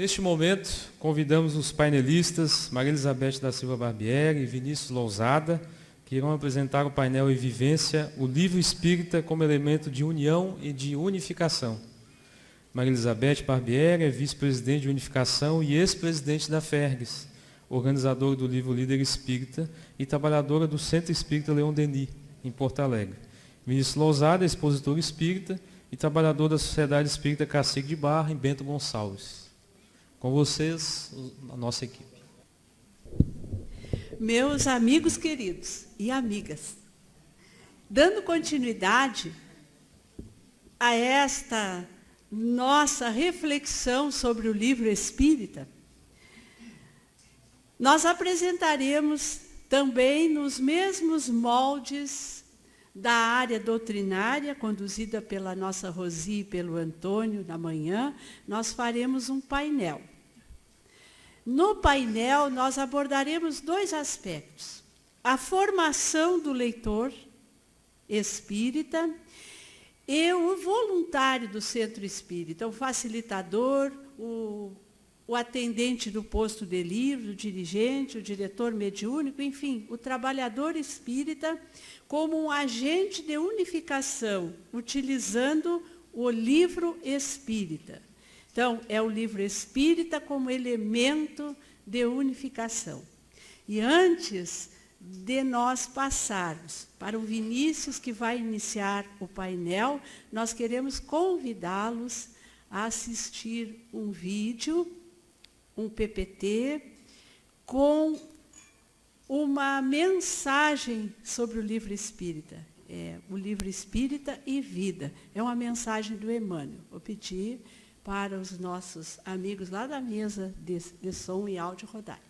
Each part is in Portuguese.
Neste momento, convidamos os painelistas Maria Elizabeth da Silva Barbieri e Vinícius Lousada, que irão apresentar o painel e vivência, o livro espírita como elemento de união e de unificação. Maria Elizabeth Barbieri é vice-presidente de unificação e ex-presidente da FERGS, organizadora do livro Líder Espírita e trabalhadora do Centro Espírita Leon Denis, em Porto Alegre. Vinícius Lousada é expositor espírita e trabalhador da Sociedade Espírita Cacique de Barra, em Bento Gonçalves. Com vocês, a nossa equipe. Meus amigos queridos e amigas, dando continuidade a esta nossa reflexão sobre o livro espírita, nós apresentaremos também nos mesmos moldes da área doutrinária, conduzida pela nossa Rosi e pelo Antônio na manhã, nós faremos um painel. No painel, nós abordaremos dois aspectos: a formação do leitor espírita e o voluntário do centro espírita, o facilitador, o atendente do posto de livro, o dirigente, o diretor mediúnico, enfim, o trabalhador espírita como um agente de unificação, utilizando o livro espírita. Então, é o livro espírita como elemento de unificação. E antes de nós passarmos para o Vinícius, que vai iniciar o painel, nós queremos convidá-los a assistir um vídeo, um PPT, com uma mensagem sobre o livro espírita. O livro Espírita e Vida. É uma mensagem do Emmanuel. Vou pedir para os nossos amigos lá da mesa de som e áudio rodar.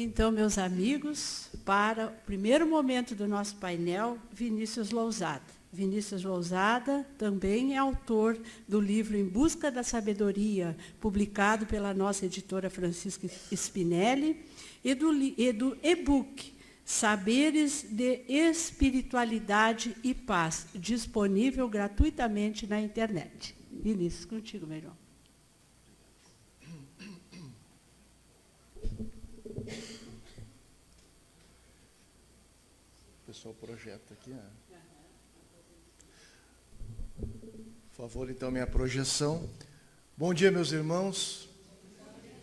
Então, meus amigos, para o primeiro momento do nosso painel, Vinícius Lousada. Vinícius Lousada também é autor do livro Em Busca da Sabedoria, publicado pela nossa editora Francisca Spinelli, e do e-book Saberes de Espiritualidade e Paz, disponível gratuitamente na internet. Vinícius, contigo, meu irmão. O pessoal projeta aqui. Por favor, então, minha projeção. Bom dia, meus irmãos.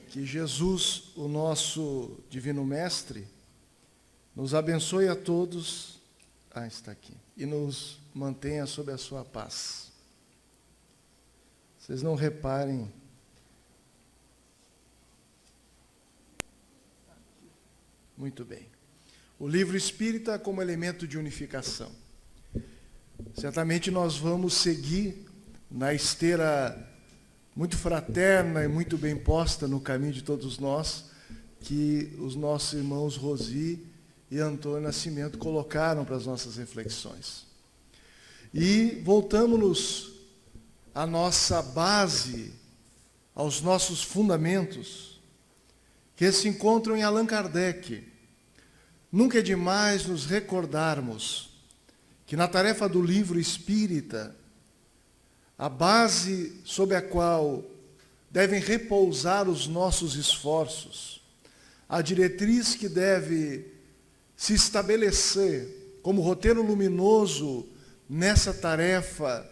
Que Jesus, o nosso Divino Mestre, nos abençoe a todos. Está aqui. E nos mantenha sob a sua paz. Vocês não reparem. Muito bem. O livro espírita como elemento de unificação. Certamente nós vamos seguir na esteira muito fraterna e muito bem posta no caminho de todos nós, que os nossos irmãos Rosi e Antônio Nascimento colocaram para as nossas reflexões. E voltamos-nos à nossa base, aos nossos fundamentos, que se encontram em Allan Kardec. Nunca é demais nos recordarmos que na tarefa do livro espírita, a base sobre a qual devem repousar os nossos esforços, a diretriz que deve se estabelecer como roteiro luminoso nessa tarefa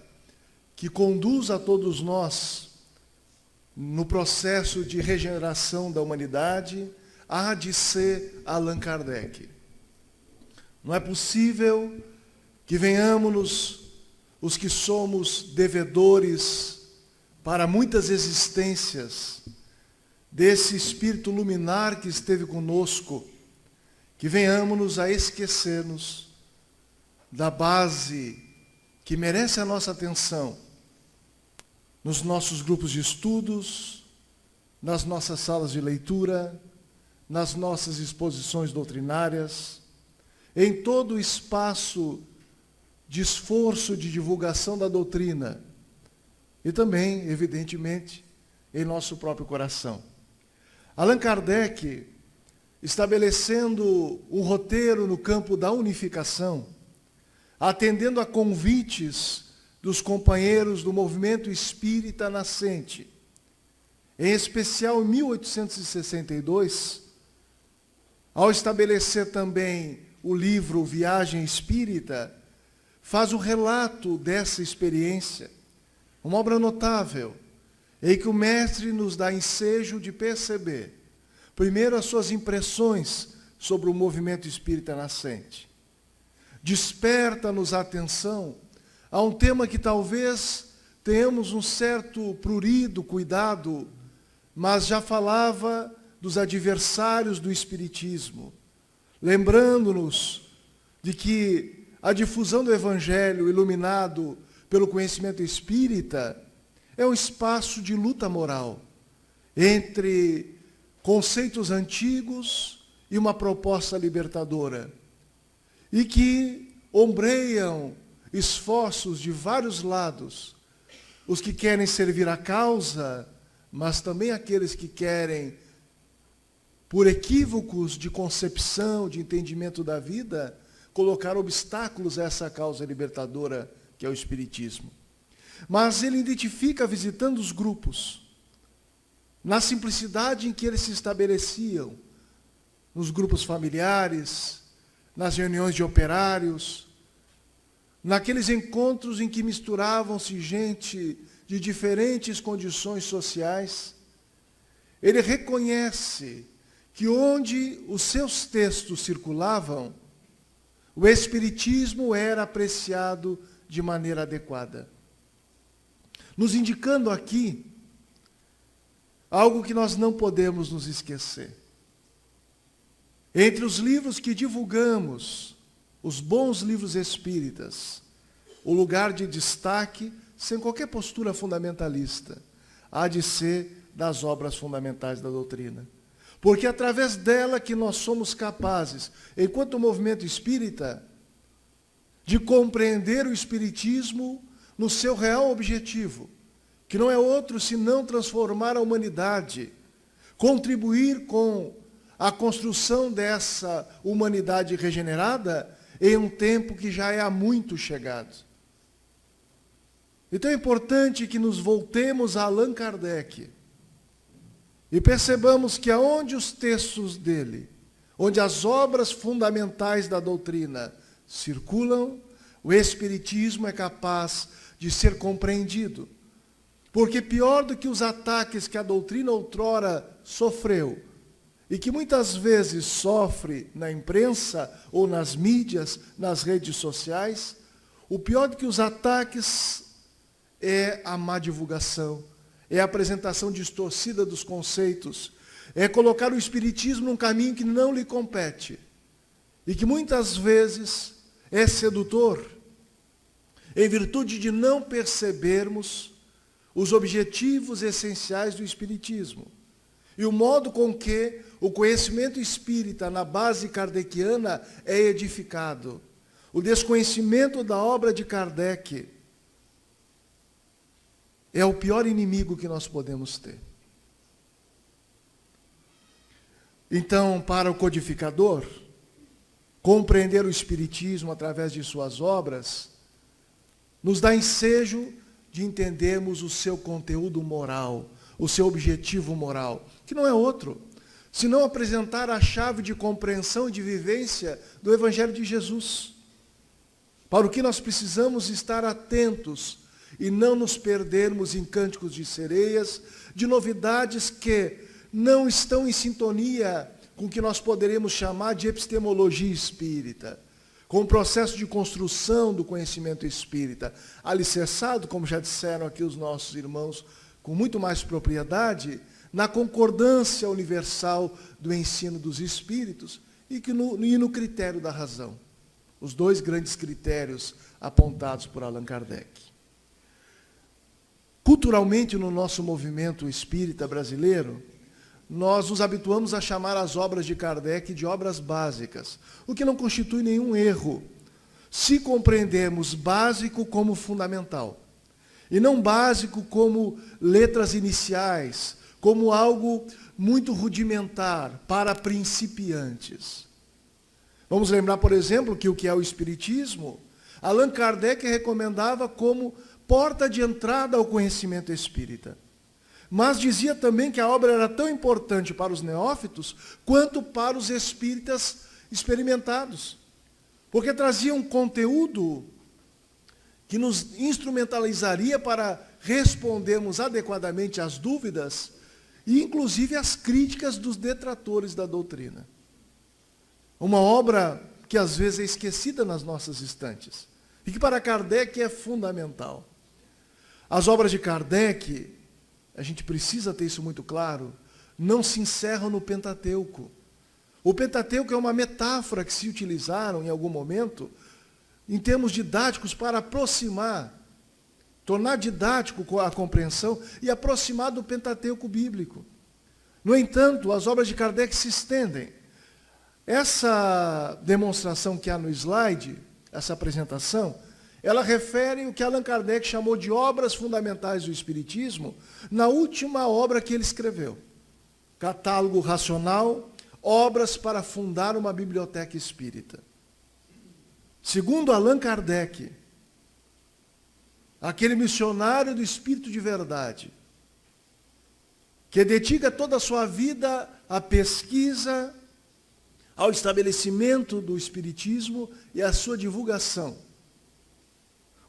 que conduz a todos nós no processo de regeneração da humanidade, há de ser Allan Kardec. Não é possível que venhamos, os que somos devedores para muitas existências, desse espírito luminar que esteve conosco, que venhamos a esquecer-nos da base que merece a nossa atenção nos nossos grupos de estudos, nas nossas salas de leitura, nas nossas exposições doutrinárias, em todo o espaço de esforço de divulgação da doutrina e também, evidentemente, em nosso próprio coração. Allan Kardec, estabelecendo um roteiro no campo da unificação, atendendo a convites dos companheiros do movimento espírita nascente, em especial em 1862, ao estabelecer também o livro Viagem Espírita, faz o relato dessa experiência, uma obra notável, em que o mestre nos dá ensejo de perceber, primeiro, as suas impressões sobre o movimento espírita nascente. Desperta-nos a atenção a um tema que talvez tenhamos um certo prurido cuidado, mas já falava dos adversários do espiritismo, lembrando-nos de que a difusão do Evangelho iluminado pelo conhecimento espírita é um espaço de luta moral entre conceitos antigos e uma proposta libertadora, e que ombreiam esforços de vários lados, os que querem servir à causa, mas também aqueles que querem, por equívocos de concepção, de entendimento da vida, colocar obstáculos a essa causa libertadora que é o Espiritismo. Mas ele identifica, visitando os grupos, na simplicidade em que eles se estabeleciam, nos grupos familiares, nas reuniões de operários, naqueles encontros em que misturavam-se gente de diferentes condições sociais, ele reconhece que onde os seus textos circulavam, o Espiritismo era apreciado de maneira adequada. Nos indicando aqui algo que nós não podemos nos esquecer. Entre os livros que divulgamos, os bons livros espíritas, o lugar de destaque, sem qualquer postura fundamentalista, há de ser das obras fundamentais da doutrina. Porque é através dela que nós somos capazes, enquanto movimento espírita, de compreender o espiritismo no seu real objetivo, que não é outro senão transformar a humanidade, contribuir com a construção dessa humanidade regenerada em um tempo que já é há muito chegado. Então é importante que nos voltemos a Allan Kardec e percebamos que aonde os textos dele, onde as obras fundamentais da doutrina circulam, o Espiritismo é capaz de ser compreendido. Porque pior do que os ataques que a doutrina outrora sofreu, e que muitas vezes sofre na imprensa ou nas mídias, nas redes sociais, o pior do que os ataques é a má divulgação, é a apresentação distorcida dos conceitos, é colocar o Espiritismo num caminho que não lhe compete e que muitas vezes é sedutor, em virtude de não percebermos os objetivos essenciais do Espiritismo e o modo com que o conhecimento espírita na base kardeciana é edificado. O desconhecimento da obra de Kardec é o pior inimigo que nós podemos ter. Então, para o codificador, compreender o Espiritismo através de suas obras nos dá ensejo de entendermos o seu conteúdo moral, o seu objetivo moral, que não é outro, senão apresentar a chave de compreensão e de vivência do Evangelho de Jesus. Para o que nós precisamos estar atentos e não nos perdermos em cânticos de sereias, de novidades que não estão em sintonia com o que nós poderemos chamar de epistemologia espírita, com o processo de construção do conhecimento espírita, alicerçado, como já disseram aqui os nossos irmãos, com muito mais propriedade, na concordância universal do ensino dos espíritos e no critério da razão. Os dois grandes critérios apontados por Allan Kardec. Culturalmente, no nosso movimento espírita brasileiro, nós nos habituamos a chamar as obras de Kardec de obras básicas, o que não constitui nenhum erro, se compreendermos básico como fundamental, e não básico como letras iniciais, como algo muito rudimentar para principiantes. Vamos lembrar, por exemplo, que o que é o Espiritismo, Allan Kardec recomendava como porta de entrada ao conhecimento espírita. Mas dizia também que a obra era tão importante para os neófitos quanto para os espíritas experimentados, porque trazia um conteúdo que nos instrumentalizaria para respondermos adequadamente às dúvidas e, inclusive, às críticas dos detratores da doutrina. Uma obra que às vezes é esquecida nas nossas estantes e que para Kardec é fundamental. As obras de Kardec, a gente precisa ter isso muito claro, não se encerram no Pentateuco. O Pentateuco é uma metáfora que se utilizaram em algum momento, em termos didáticos, para aproximar, tornar didático a compreensão e aproximar do Pentateuco bíblico. No entanto, as obras de Kardec se estendem. Essa demonstração que há no slide, essa apresentação, ela refere o que Allan Kardec chamou de obras fundamentais do Espiritismo, na última obra que ele escreveu. Catálogo Racional, obras para fundar uma biblioteca espírita. Segundo Allan Kardec, aquele missionário do Espírito de verdade, que dedica toda a sua vida à pesquisa, ao estabelecimento do Espiritismo e à sua divulgação.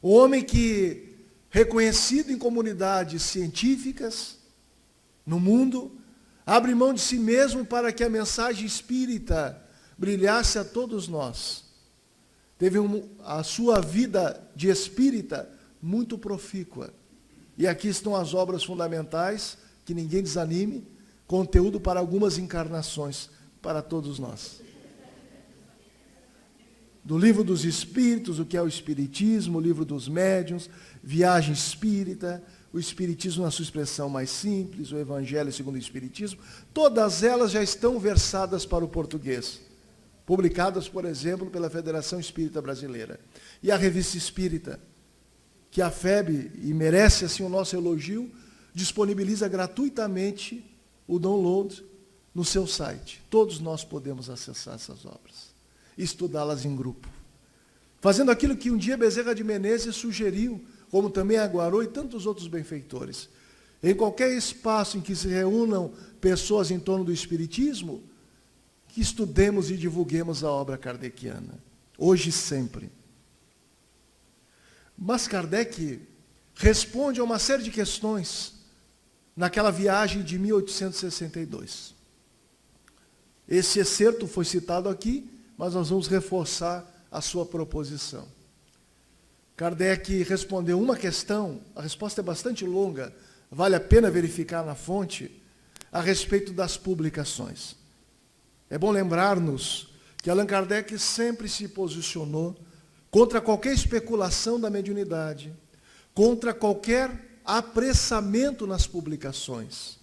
O homem que, reconhecido em comunidades científicas, no mundo, abre mão de si mesmo para que a mensagem espírita brilhasse a todos nós. Teve a sua vida de espírita muito profícua. E aqui estão as obras fundamentais, que ninguém desanime, conteúdo para algumas encarnações, para todos nós. Do Livro dos Espíritos, o que é o Espiritismo, o Livro dos Médiuns, Viagem Espírita, o o Espiritismo na sua expressão mais simples, o Evangelho segundo o Espiritismo, todas elas já estão versadas para o português, publicadas, por exemplo, pela Federação Espírita Brasileira. E a Revista Espírita, que a FEB, e merece assim o nosso elogio, disponibiliza gratuitamente o download no seu site. Todos nós podemos acessar essas obras e estudá-las em grupo. Fazendo aquilo que um dia Bezerra de Menezes sugeriu, como também Aguarô e tantos outros benfeitores. Em qualquer espaço em que se reúnam pessoas em torno do Espiritismo, que estudemos e divulguemos a obra kardeciana, hoje e sempre. Mas Kardec responde a uma série de questões naquela viagem de 1862. Esse excerto foi citado aqui, mas nós vamos reforçar a sua proposição. Kardec respondeu uma questão, a resposta é bastante longa, vale a pena verificar na fonte, a respeito das publicações. É bom lembrar-nos que Allan Kardec sempre se posicionou contra qualquer especulação da mediunidade, contra qualquer apressamento nas publicações.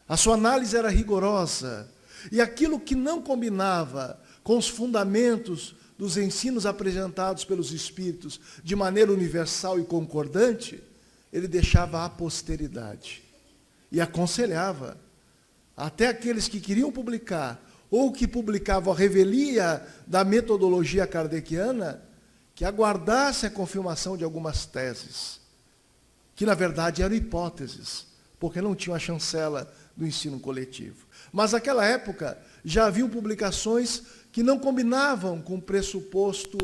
A sua análise era rigorosa, e aquilo que não combinava com os fundamentos dos ensinos apresentados pelos Espíritos de maneira universal e concordante, ele deixava à posteridade e aconselhava até aqueles que queriam publicar ou que publicavam a revelia da metodologia kardeciana que aguardassem a confirmação de algumas teses, que na verdade eram hipóteses, porque não tinham a chancela do ensino coletivo. Mas naquela época já haviam publicações que não combinavam com o pressuposto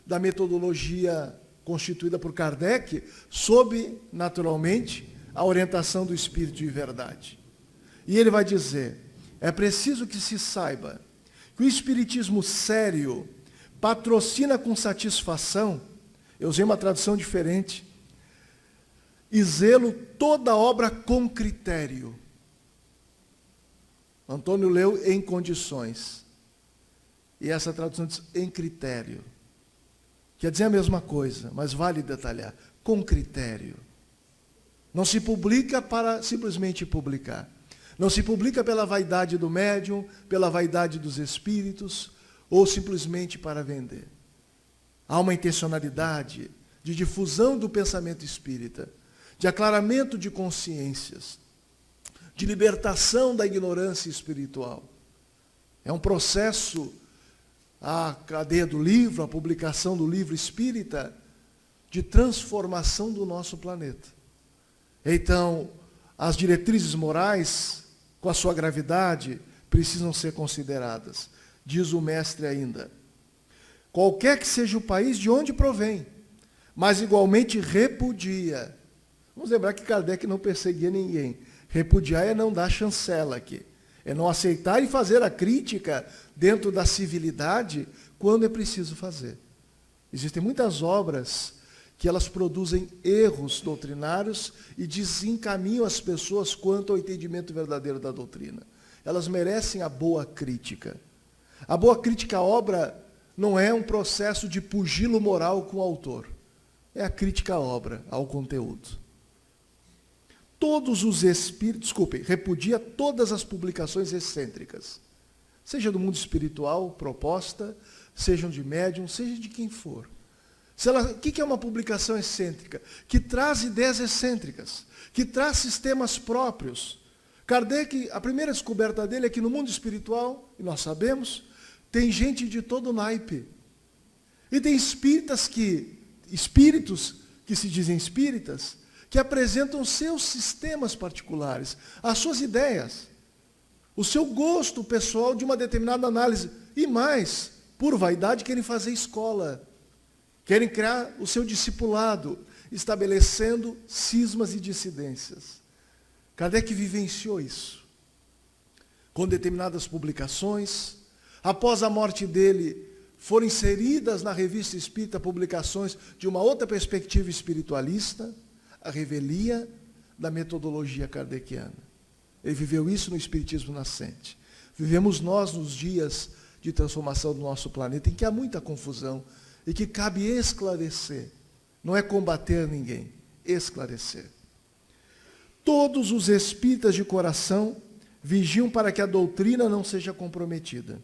da metodologia constituída por Kardec, sob, naturalmente, a orientação do Espírito de verdade. E ele vai dizer, é preciso que se saiba que o Espiritismo sério patrocina com satisfação, eu usei uma tradução diferente, e zelo toda obra com critério. Antônio leu em condições. E essa tradução diz em critério. Quer dizer a mesma coisa, mas vale detalhar. Com critério. Não se publica para simplesmente publicar. Não se publica pela vaidade do médium, pela vaidade dos espíritos, ou simplesmente para vender. Há uma intencionalidade de difusão do pensamento espírita, de aclaramento de consciências, de libertação da ignorância espiritual. É um processo, a cadeia do livro, a publicação do livro espírita, de transformação do nosso planeta. Então, as diretrizes morais, com a sua gravidade, precisam ser consideradas. Diz o mestre ainda, qualquer que seja o país de onde provém, mas igualmente repudia. Vamos lembrar que Kardec não perseguia ninguém. Repudiar é não dar chancela aqui. É não aceitar e fazer a crítica dentro da civilidade quando é preciso fazer. Existem muitas obras que elas produzem erros doutrinários e desencaminham as pessoas quanto ao entendimento verdadeiro da doutrina. Elas merecem a boa crítica. A boa crítica à obra não é um processo de pugilo moral com o autor. É a crítica à obra, ao conteúdo. Todos os espíritos, repudia todas as publicações excêntricas, seja do mundo espiritual, proposta, sejam de médium, seja de quem for. O que é uma publicação excêntrica? Que traz ideias excêntricas, que traz sistemas próprios. Kardec, a primeira descoberta dele é que no mundo espiritual, e nós sabemos, tem gente de todo naipe. E tem espíritos que se dizem espíritas, que apresentam seus sistemas particulares, as suas ideias, o seu gosto pessoal de uma determinada análise. E mais, por vaidade, querem fazer escola, querem criar o seu discipulado, estabelecendo cismas e dissidências. Kardec vivenciou isso, com determinadas publicações. Após a morte dele, foram inseridas na Revista Espírita publicações de uma outra perspectiva espiritualista, a revelia da metodologia kardeciana. Ele viveu isso no Espiritismo nascente. Vivemos nós nos dias de transformação do nosso planeta, em que há muita confusão e que cabe esclarecer. Não é combater ninguém, esclarecer. Todos os espíritas de coração vigiam para que a doutrina não seja comprometida.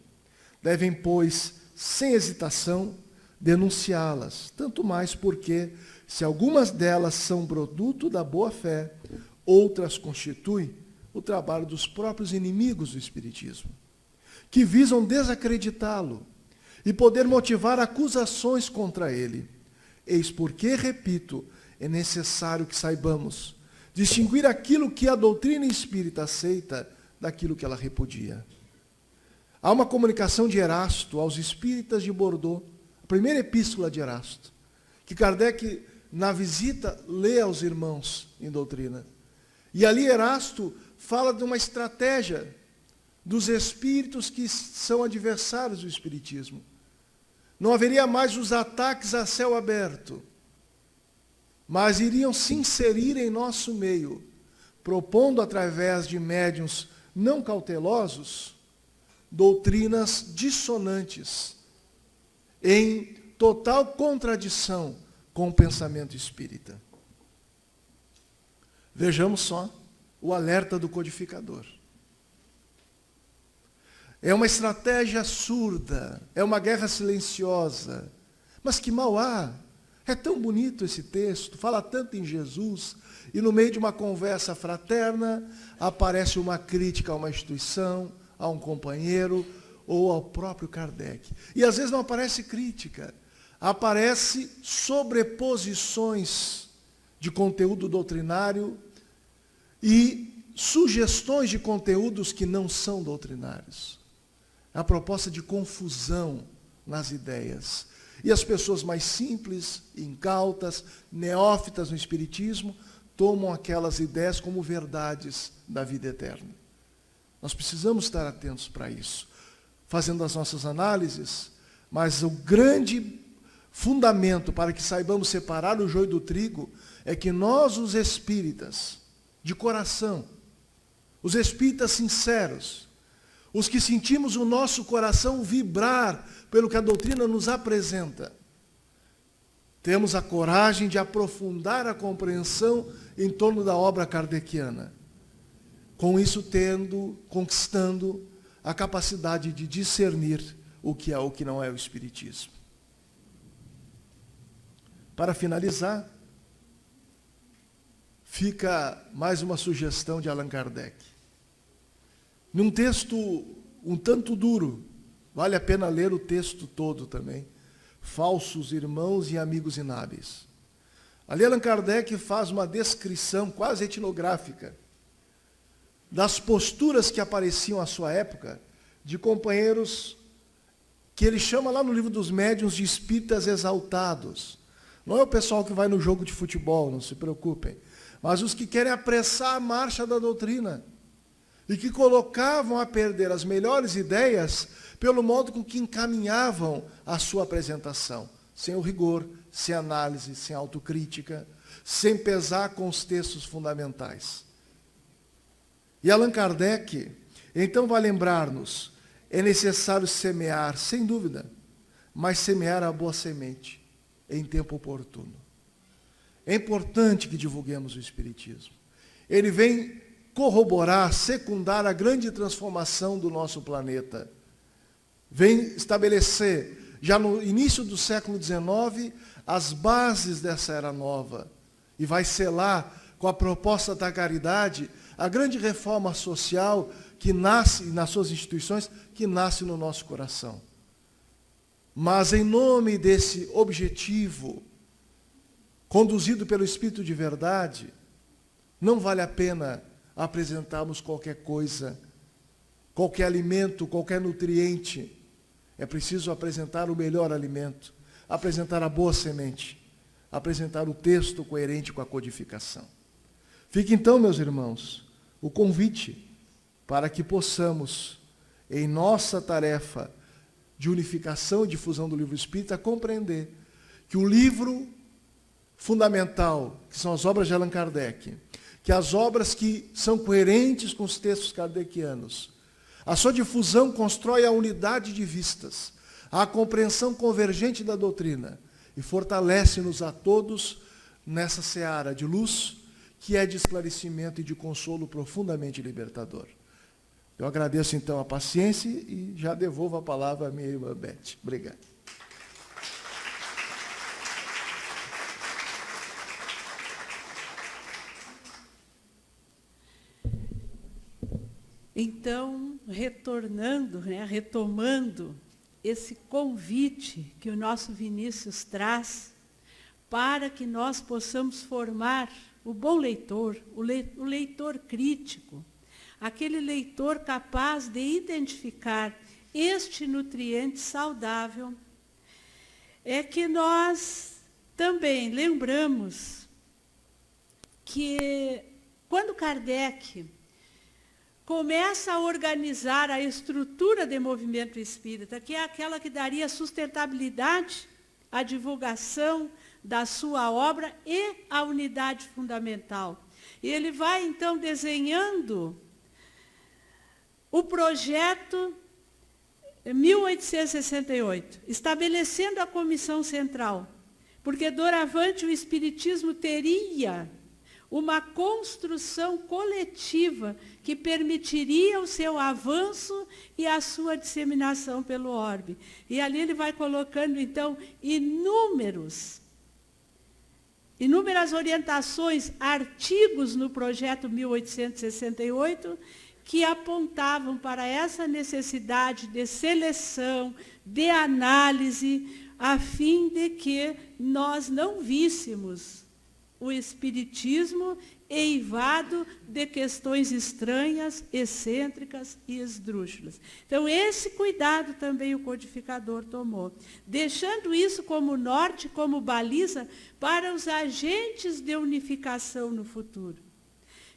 Devem, pois, sem hesitação, denunciá-las, tanto mais porque, se algumas delas são produto da boa-fé, outras constituem o trabalho dos próprios inimigos do Espiritismo, que visam desacreditá-lo e poder motivar acusações contra ele. Eis porque, repito, é necessário que saibamos distinguir aquilo que a doutrina espírita aceita daquilo que ela repudia. Há uma comunicação de Erasto aos espíritas de Bordeaux, a primeira epístola de Erasto, que Kardec, na visita, lê aos irmãos em doutrina. E ali Erasto fala de uma estratégia dos espíritos que são adversários do espiritismo. Não haveria mais os ataques a céu aberto, mas iriam se inserir em nosso meio, propondo através de médiuns não cautelosos doutrinas dissonantes, em total contradição com o pensamento espírita. Vejamos só o alerta do codificador. É uma estratégia surda, é uma guerra silenciosa, mas que mal há. É tão bonito esse texto, fala tanto em Jesus, e no meio de uma conversa fraterna, aparece uma crítica a uma instituição, a um companheiro, ou ao próprio Kardec. E às vezes não aparece crítica, aparece sobreposições de conteúdo doutrinário e sugestões de conteúdos que não são doutrinários. A proposta de confusão nas ideias. E as pessoas mais simples, incautas, neófitas no Espiritismo, tomam aquelas ideias como verdades da vida eterna. Nós precisamos estar atentos para isso, fazendo as nossas análises, mas o grande fundamento para que saibamos separar o joio do trigo é que nós, os espíritas, de coração, os espíritas sinceros, os que sentimos o nosso coração vibrar pelo que a doutrina nos apresenta, temos a coragem de aprofundar a compreensão em torno da obra kardeciana. Com isso conquistando a capacidade de discernir o que é o que não é o Espiritismo. Para finalizar, fica mais uma sugestão de Allan Kardec. Num texto um tanto duro, vale a pena ler o texto todo também, Falsos Irmãos e Amigos Inábeis. Ali Allan Kardec faz uma descrição quase etnográfica das posturas que apareciam à sua época de companheiros que ele chama lá no livro dos médiuns de espíritas exaltados. Não é o pessoal que vai no jogo de futebol, não se preocupem, mas os que querem apressar a marcha da doutrina e que colocavam a perder as melhores ideias pelo modo com que encaminhavam a sua apresentação, sem o rigor, sem análise, sem autocrítica, sem pesar com os textos fundamentais. E Allan Kardec, então, vai lembrar-nos, é necessário semear, sem dúvida, mas semear a boa semente em tempo oportuno. É importante que divulguemos o Espiritismo. Ele vem corroborar, secundar a grande transformação do nosso planeta. Vem estabelecer, já no início do século XIX, as bases dessa era nova. E vai selar, com a proposta da caridade, a grande reforma social que nasce nas suas instituições, que nasce no nosso coração. Mas em nome desse objetivo, conduzido pelo Espírito de verdade, não vale a pena apresentarmos qualquer coisa, qualquer alimento, qualquer nutriente. É preciso apresentar o melhor alimento, apresentar a boa semente, apresentar o texto coerente com a codificação. Fique então, meus irmãos, o convite para que possamos, em nossa tarefa de unificação e difusão do livro espírita, compreender que o livro fundamental, que são as obras de Allan Kardec, que as obras que são coerentes com os textos kardecianos, a sua difusão constrói a unidade de vistas, a compreensão convergente da doutrina e fortalece-nos a todos nessa seara de luz que é de esclarecimento e de consolo profundamente libertador. Eu agradeço, então, a paciência e já devolvo a palavra à minha irmã Beth. Obrigado. Então, retomando esse convite que o nosso Vinícius traz para que nós possamos formar o bom leitor, o leitor crítico, aquele leitor capaz de identificar este nutriente saudável, é que nós também lembramos que quando Kardec começa a organizar a estrutura de movimento espírita, que é aquela que daria sustentabilidade à divulgação da sua obra e à unidade fundamental. E ele vai, então, desenhando o projeto 1868, estabelecendo a comissão central, porque doravante o Espiritismo teria uma construção coletiva que permitiria o seu avanço e a sua disseminação pelo orbe. E ali ele vai colocando, então, inúmeras orientações, artigos no projeto 1868, que apontavam para essa necessidade de seleção, de análise, a fim de que nós não víssemos o espiritismo eivado de questões estranhas, excêntricas e esdrúxulas. Então, esse cuidado também o codificador tomou, deixando isso como norte, como baliza para os agentes de unificação no futuro.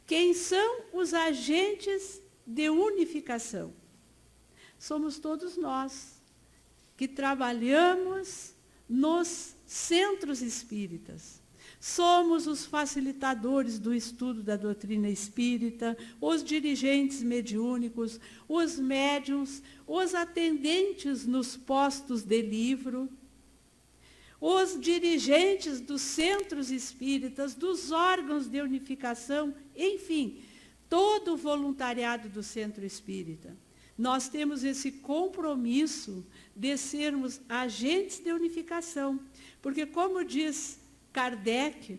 Quem são os agentes de unificação? Somos todos nós que trabalhamos nos centros espíritas. Somos os facilitadores do estudo da doutrina espírita, os dirigentes mediúnicos, os médiuns, os atendentes nos postos de livro, os dirigentes dos centros espíritas, dos órgãos de unificação, enfim, todo o voluntariado do centro espírita. Nós temos esse compromisso de sermos agentes de unificação, porque, como diz Kardec,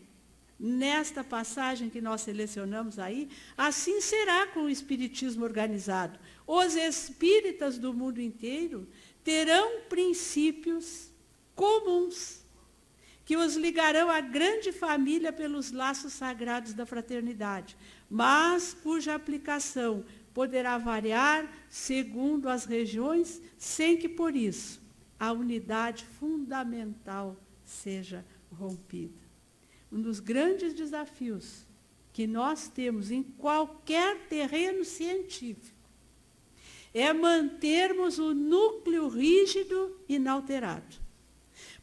nesta passagem que nós selecionamos aí, assim será com o espiritismo organizado. Os espíritas do mundo inteiro terão princípios comuns que os ligarão à grande família pelos laços sagrados da fraternidade, mas cuja aplicação poderá variar segundo as regiões, sem que por isso a unidade fundamental seja rompida. Um dos grandes desafios que nós temos em qualquer terreno científico é mantermos o núcleo rígido inalterado.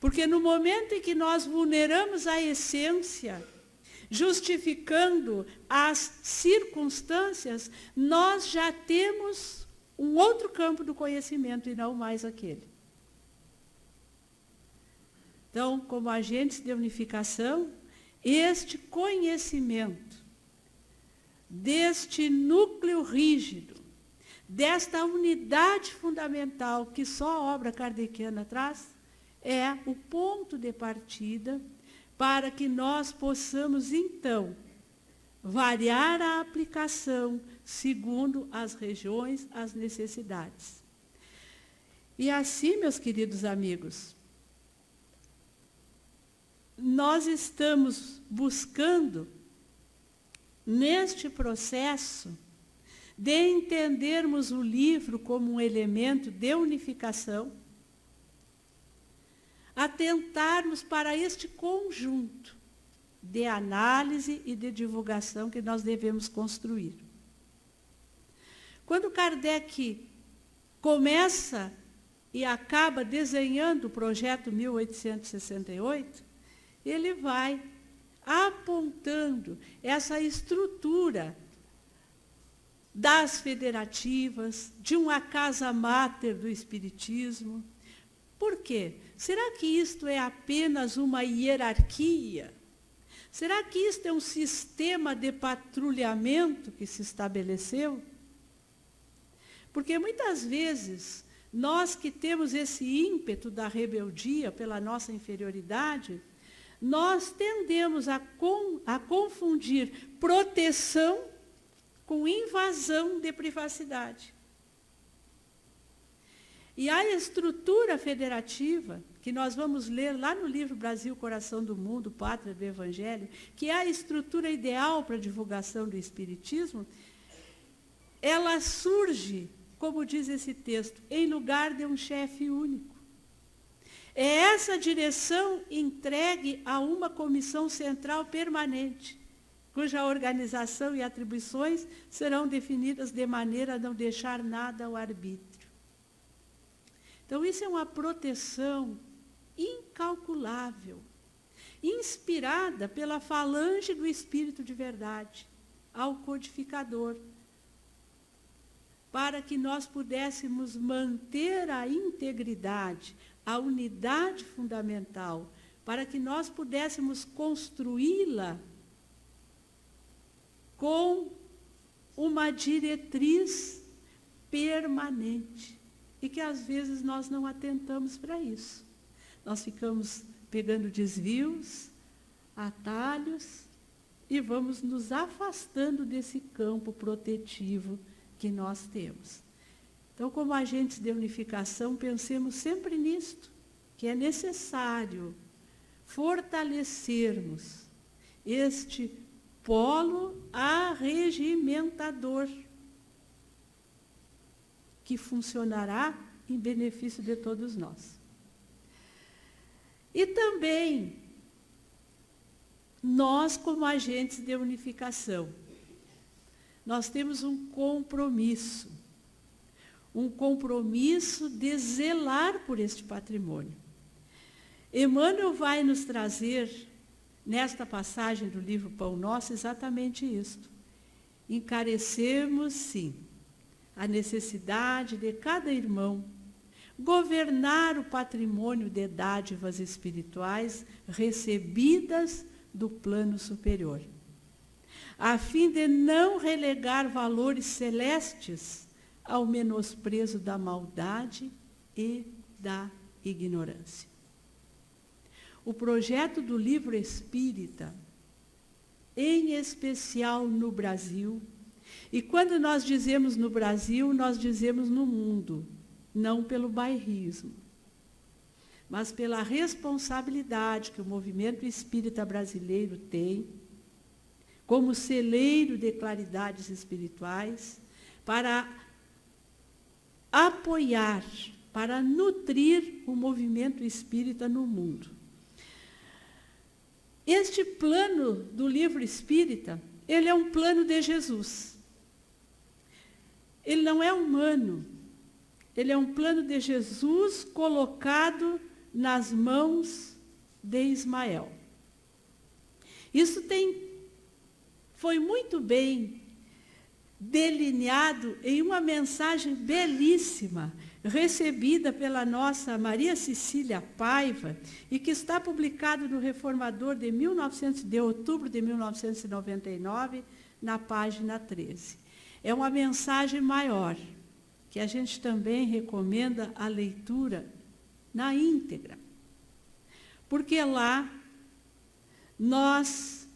Porque no momento em que nós vulneramos a essência, justificando as circunstâncias, nós já temos um outro campo do conhecimento e não mais aquele. Então, como agentes de unificação, este conhecimento deste núcleo rígido, desta unidade fundamental que só a obra kardeciana traz, é o ponto de partida para que nós possamos, então, variar a aplicação segundo as regiões, as necessidades. E assim, meus queridos amigos, nós estamos buscando, neste processo, de entendermos o livro como um elemento de unificação, atentarmos para este conjunto de análise e de divulgação que nós devemos construir. Quando Kardec começa e acaba desenhando o projeto 1868, ele vai apontando essa estrutura das federativas, de uma casa máter do Espiritismo. Por quê? Será que isto é apenas uma hierarquia? Será que isto é um sistema de patrulhamento que se estabeleceu? Porque muitas vezes, nós que temos esse ímpeto da rebeldia pela nossa inferioridade, nós tendemos a confundir proteção com invasão de privacidade. E a estrutura federativa, que nós vamos ler lá no livro Brasil, Coração do Mundo, Pátria do Evangelho, que é a estrutura ideal para a divulgação do Espiritismo, ela surge, como diz esse texto, em lugar de um chefe único. É essa direção entregue a uma comissão central permanente, cuja organização e atribuições serão definidas de maneira a não deixar nada ao arbítrio. Então, isso é uma proteção incalculável, inspirada pela falange do Espírito de verdade, ao codificador, para que nós pudéssemos manter a integridade, a unidade fundamental, para que nós pudéssemos construí-la com uma diretriz permanente. E que às vezes nós não atentamos para isso. Nós ficamos pegando desvios, atalhos, e vamos nos afastando desse campo protetivo que nós temos. Então, como agentes de unificação, pensemos sempre nisto, que é necessário fortalecermos este polo arregimentador, que funcionará em benefício de todos nós. E também, nós como agentes de unificação, nós temos um compromisso de zelar por este patrimônio. Emmanuel vai nos trazer, nesta passagem do livro Pão Nosso, exatamente isto. Encarecemos, sim, a necessidade de cada irmão governar o patrimônio de dádivas espirituais recebidas do plano superior, a fim de não relegar valores celestes ao menosprezo da maldade e da ignorância. O projeto do livro espírita, em especial no Brasil, e quando nós dizemos no Brasil, nós dizemos no mundo, não pelo bairrismo, mas pela responsabilidade que o movimento espírita brasileiro tem, como celeiro de claridades espirituais, para apoiar, para nutrir o movimento espírita no mundo. Este plano do livro espírita, ele é um plano de Jesus. Ele não é humano. Ele é um plano de Jesus colocado nas mãos de Ismael. Isso foi muito bem delineado em uma mensagem belíssima, recebida pela nossa Maria Cecília Paiva, e que está publicado no Reformador de outubro de 1999, na página 13. É uma mensagem maior, que a gente também recomenda a leitura na íntegra. Porque lá nós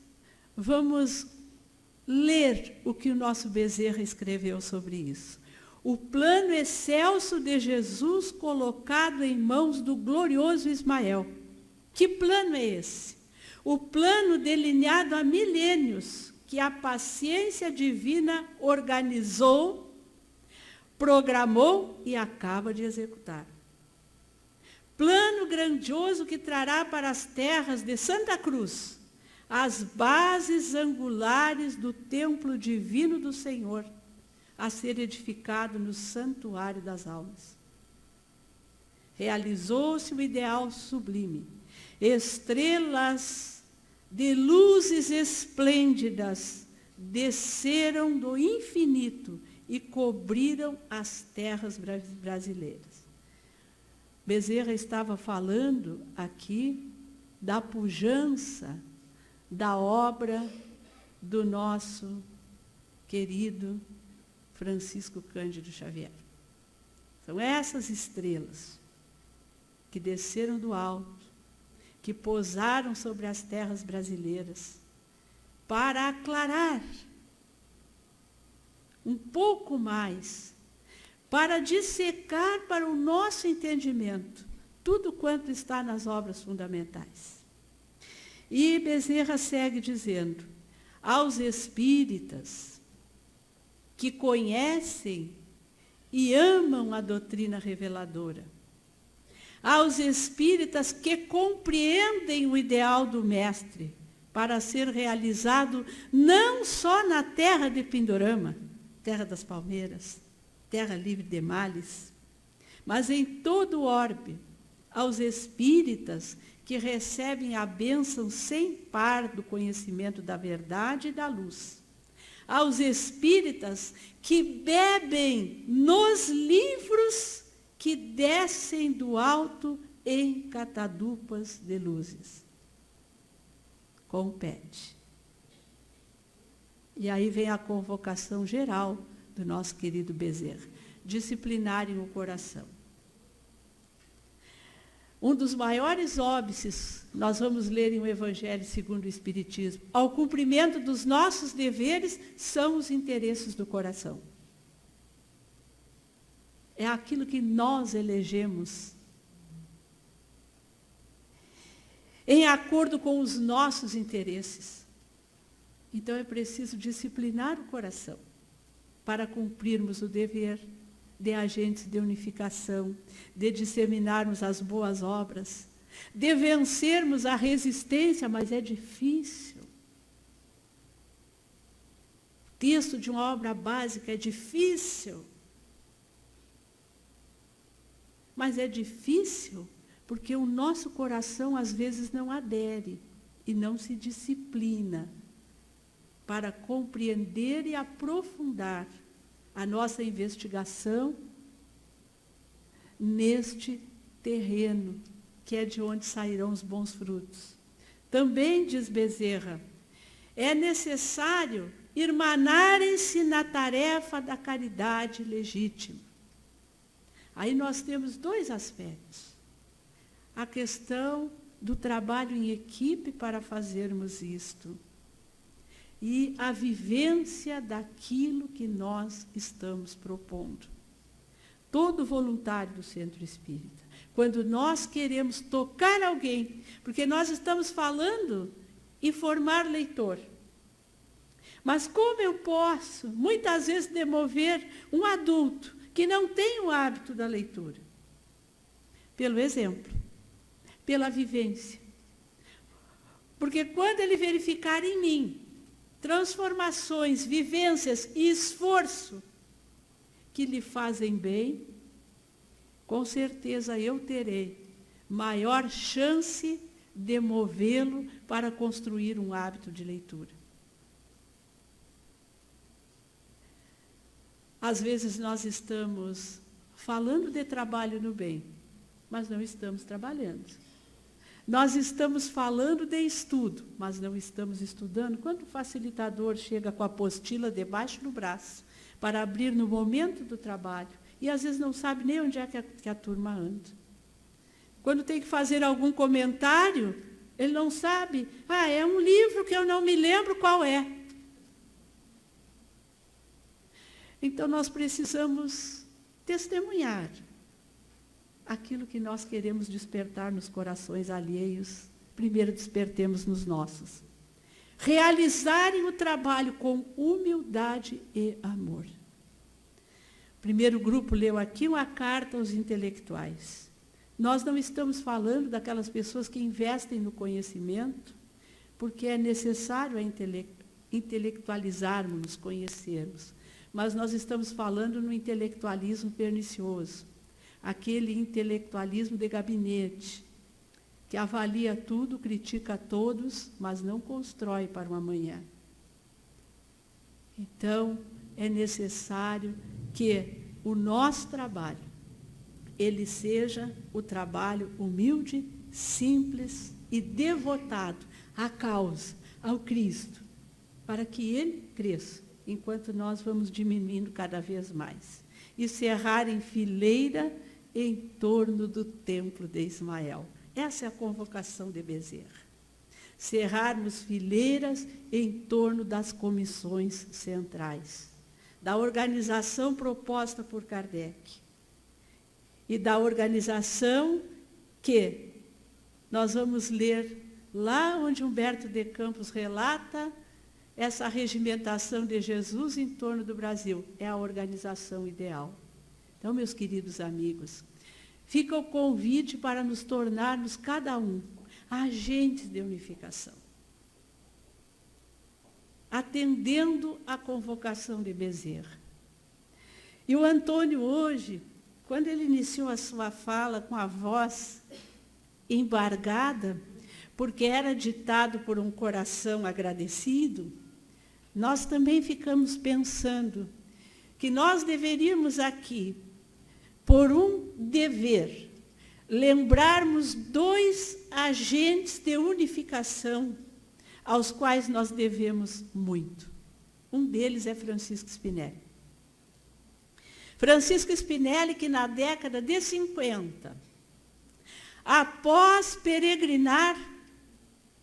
vamos ler o que o nosso Bezerra escreveu sobre isso. O plano excelso de Jesus colocado em mãos do glorioso Ismael. Que plano é esse? O plano delineado há milênios, que a paciência divina organizou, programou e acaba de executar. Plano grandioso que trará para as terras de Santa Cruz as bases angulares do templo divino do Senhor, a ser edificado no santuário das almas. Realizou-se o ideal sublime. Estrelas de luzes esplêndidas desceram do infinito e cobriram as terras brasileiras. Bezerra estava falando aqui da pujança da obra do nosso querido Francisco Cândido Xavier. São essas estrelas que desceram do alto, que pousaram sobre as terras brasileiras, para aclarar um pouco mais, para dissecar para o nosso entendimento tudo quanto está nas obras fundamentais. E Bezerra segue dizendo: aos espíritas que conhecem e amam a doutrina reveladora, aos espíritas que compreendem o ideal do Mestre para ser realizado não só na terra de Pindorama, terra das palmeiras, terra livre de males, mas em todo o orbe, aos espíritas que recebem a bênção sem par do conhecimento da verdade e da luz, aos espíritas que bebem nos livros que descem do alto em catadupas de luzes. Compete. E aí vem a convocação geral do nosso querido Bezerra: disciplinarem o coração. Um dos maiores óbices, nós vamos ler em o Evangelho segundo o Espiritismo, ao cumprimento dos nossos deveres, são os interesses do coração. É aquilo que nós elegemos em acordo com os nossos interesses. Então é preciso disciplinar o coração para cumprirmos o dever de agentes de unificação, de disseminarmos as boas obras, de vencermos a resistência, mas é difícil. O texto de uma obra básica é difícil. Mas é difícil porque o nosso coração às vezes não adere e não se disciplina para compreender e aprofundar a nossa investigação neste terreno, que é de onde sairão os bons frutos. Também, diz Bezerra, é necessário irmanarem-se na tarefa da caridade legítima. Aí nós temos dois aspectos. A questão do trabalho em equipe para fazermos isto e a vivência daquilo que nós estamos propondo. Todo voluntário do Centro Espírita, quando nós queremos tocar alguém, porque nós estamos falando em formar leitor, mas como eu posso, muitas vezes, demover um adulto que não tem o hábito da leitura? Pelo exemplo, pela vivência. Porque quando ele verificar em mim transformações, vivências e esforço que lhe fazem bem, com certeza eu terei maior chance de movê-lo para construir um hábito de leitura. Às vezes nós estamos falando de trabalho no bem, mas não estamos trabalhando. Nós estamos falando de estudo, mas não estamos estudando. Quando o facilitador chega com a apostila debaixo do braço para abrir no momento do trabalho, e às vezes não sabe nem onde é que a turma anda. Quando tem que fazer algum comentário, ele não sabe. É um livro que eu não me lembro qual é. Então nós precisamos testemunhar aquilo que nós queremos despertar nos corações alheios. Primeiro despertemos nos nossos. Realizarem o trabalho com humildade e amor. O primeiro grupo leu aqui uma carta aos intelectuais. Nós não estamos falando daquelas pessoas que investem no conhecimento, porque é necessário intelectualizarmos, nos conhecermos. Mas nós estamos falando no intelectualismo pernicioso, aquele intelectualismo de gabinete, que avalia tudo, critica todos, mas não constrói para o amanhã. Então, é necessário que o nosso trabalho, ele seja o trabalho humilde, simples e devotado à causa, ao Cristo, para que Ele cresça, enquanto nós vamos diminuindo cada vez mais. E cerrar em fileira em torno do templo de Ismael. Essa é a convocação de Bezerra. Cerrarmos fileiras em torno das comissões centrais, da organização proposta por Kardec e da organização que nós vamos ler lá onde Humberto de Campos relata essa regimentação de Jesus em torno do Brasil. É a organização ideal. Então, meus queridos amigos, fica o convite para nos tornarmos, cada um, agentes de unificação, atendendo à convocação de Bezerra. E o Antônio hoje, quando ele iniciou a sua fala com a voz embargada, porque era ditado por um coração agradecido, nós também ficamos pensando que nós deveríamos aqui, por um dever, lembrarmos 2 agentes de unificação aos quais nós devemos muito. Um deles é Francisco Spinelli. Francisco Spinelli, que na década de 50, após peregrinar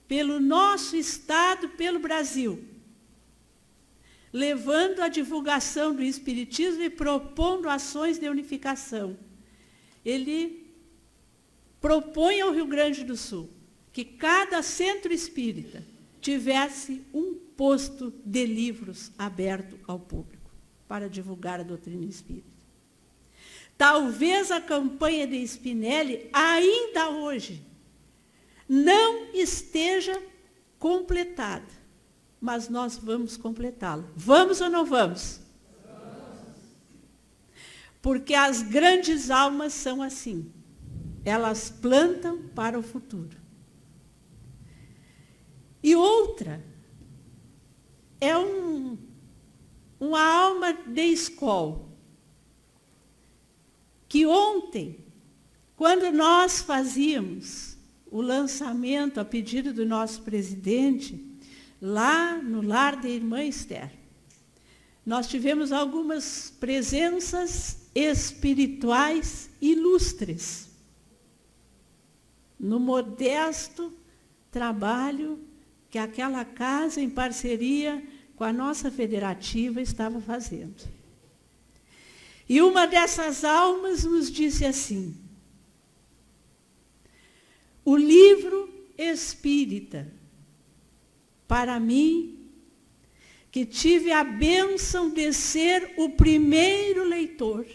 pelo nosso estado, pelo Brasil, levando a divulgação do Espiritismo e propondo ações de unificação, ele propõe ao Rio Grande do Sul que cada centro espírita tivesse um posto de livros aberto ao público para divulgar a doutrina espírita. Talvez a campanha de Spinelli, ainda hoje, não esteja completada, mas nós vamos completá-la. Vamos ou não vamos? Porque as grandes almas são assim. Elas plantam para o futuro. E outra é uma alma de escola, que ontem, quando nós fazíamos o lançamento a pedido do nosso presidente, lá no lar da irmã Esther, nós tivemos algumas presenças espirituais ilustres no modesto trabalho que aquela casa, em parceria com a nossa federativa, estava fazendo. E uma dessas almas nos disse assim: o livro espírita, para mim, que tive a bênção de ser o primeiro leitor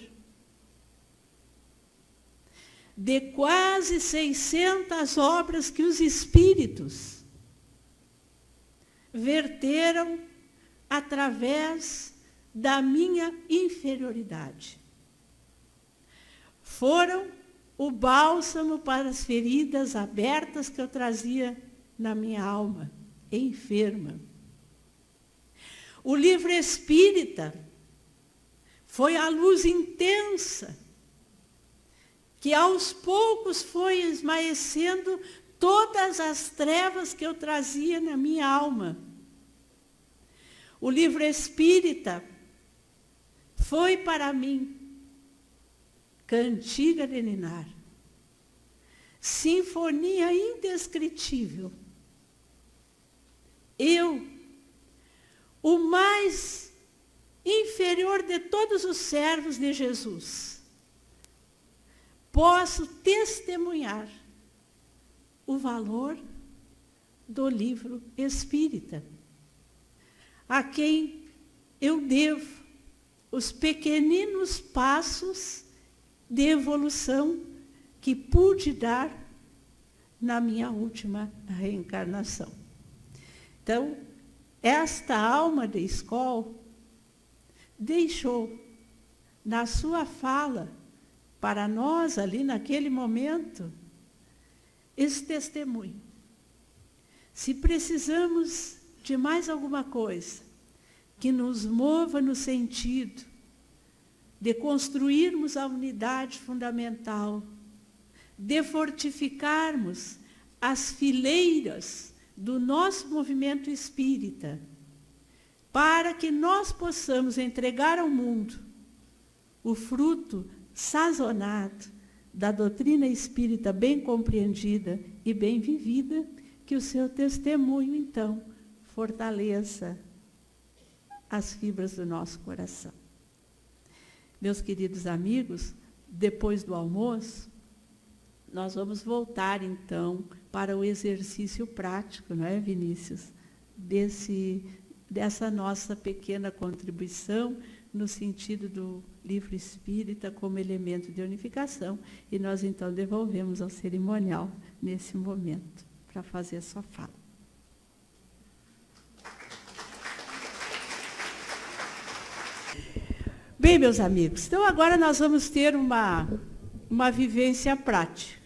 de quase 600 obras que os espíritos verteram através da minha inferioridade. Foram o bálsamo para as feridas abertas que eu trazia na minha alma, enferma. O livro espírita foi a luz intensa que aos poucos foi esmaecendo todas as trevas que eu trazia na minha alma. O livro espírita foi para mim cantiga de ninar, sinfonia indescritível. Eu, o mais inferior de todos os servos de Jesus, posso testemunhar o valor do livro espírita, a quem eu devo os pequeninos passos de evolução que pude dar na minha última reencarnação. Então, esta alma de escola deixou na sua fala para nós ali naquele momento esse testemunho. Se precisamos de mais alguma coisa que nos mova no sentido de construirmos a unidade fundamental, de fortificarmos as fileiras do nosso movimento espírita, para que nós possamos entregar ao mundo o fruto sazonado da doutrina espírita bem compreendida e bem vivida, que o seu testemunho, então, fortaleça as fibras do nosso coração. Meus queridos amigos, depois do almoço, nós vamos voltar, então, para o exercício prático, não é, Vinícius? Dessa nossa pequena contribuição no sentido do livro espírita como elemento de unificação. E nós, então, devolvemos ao cerimonial, nesse momento, para fazer a sua fala. Bem, meus amigos, então agora nós vamos ter uma vivência prática.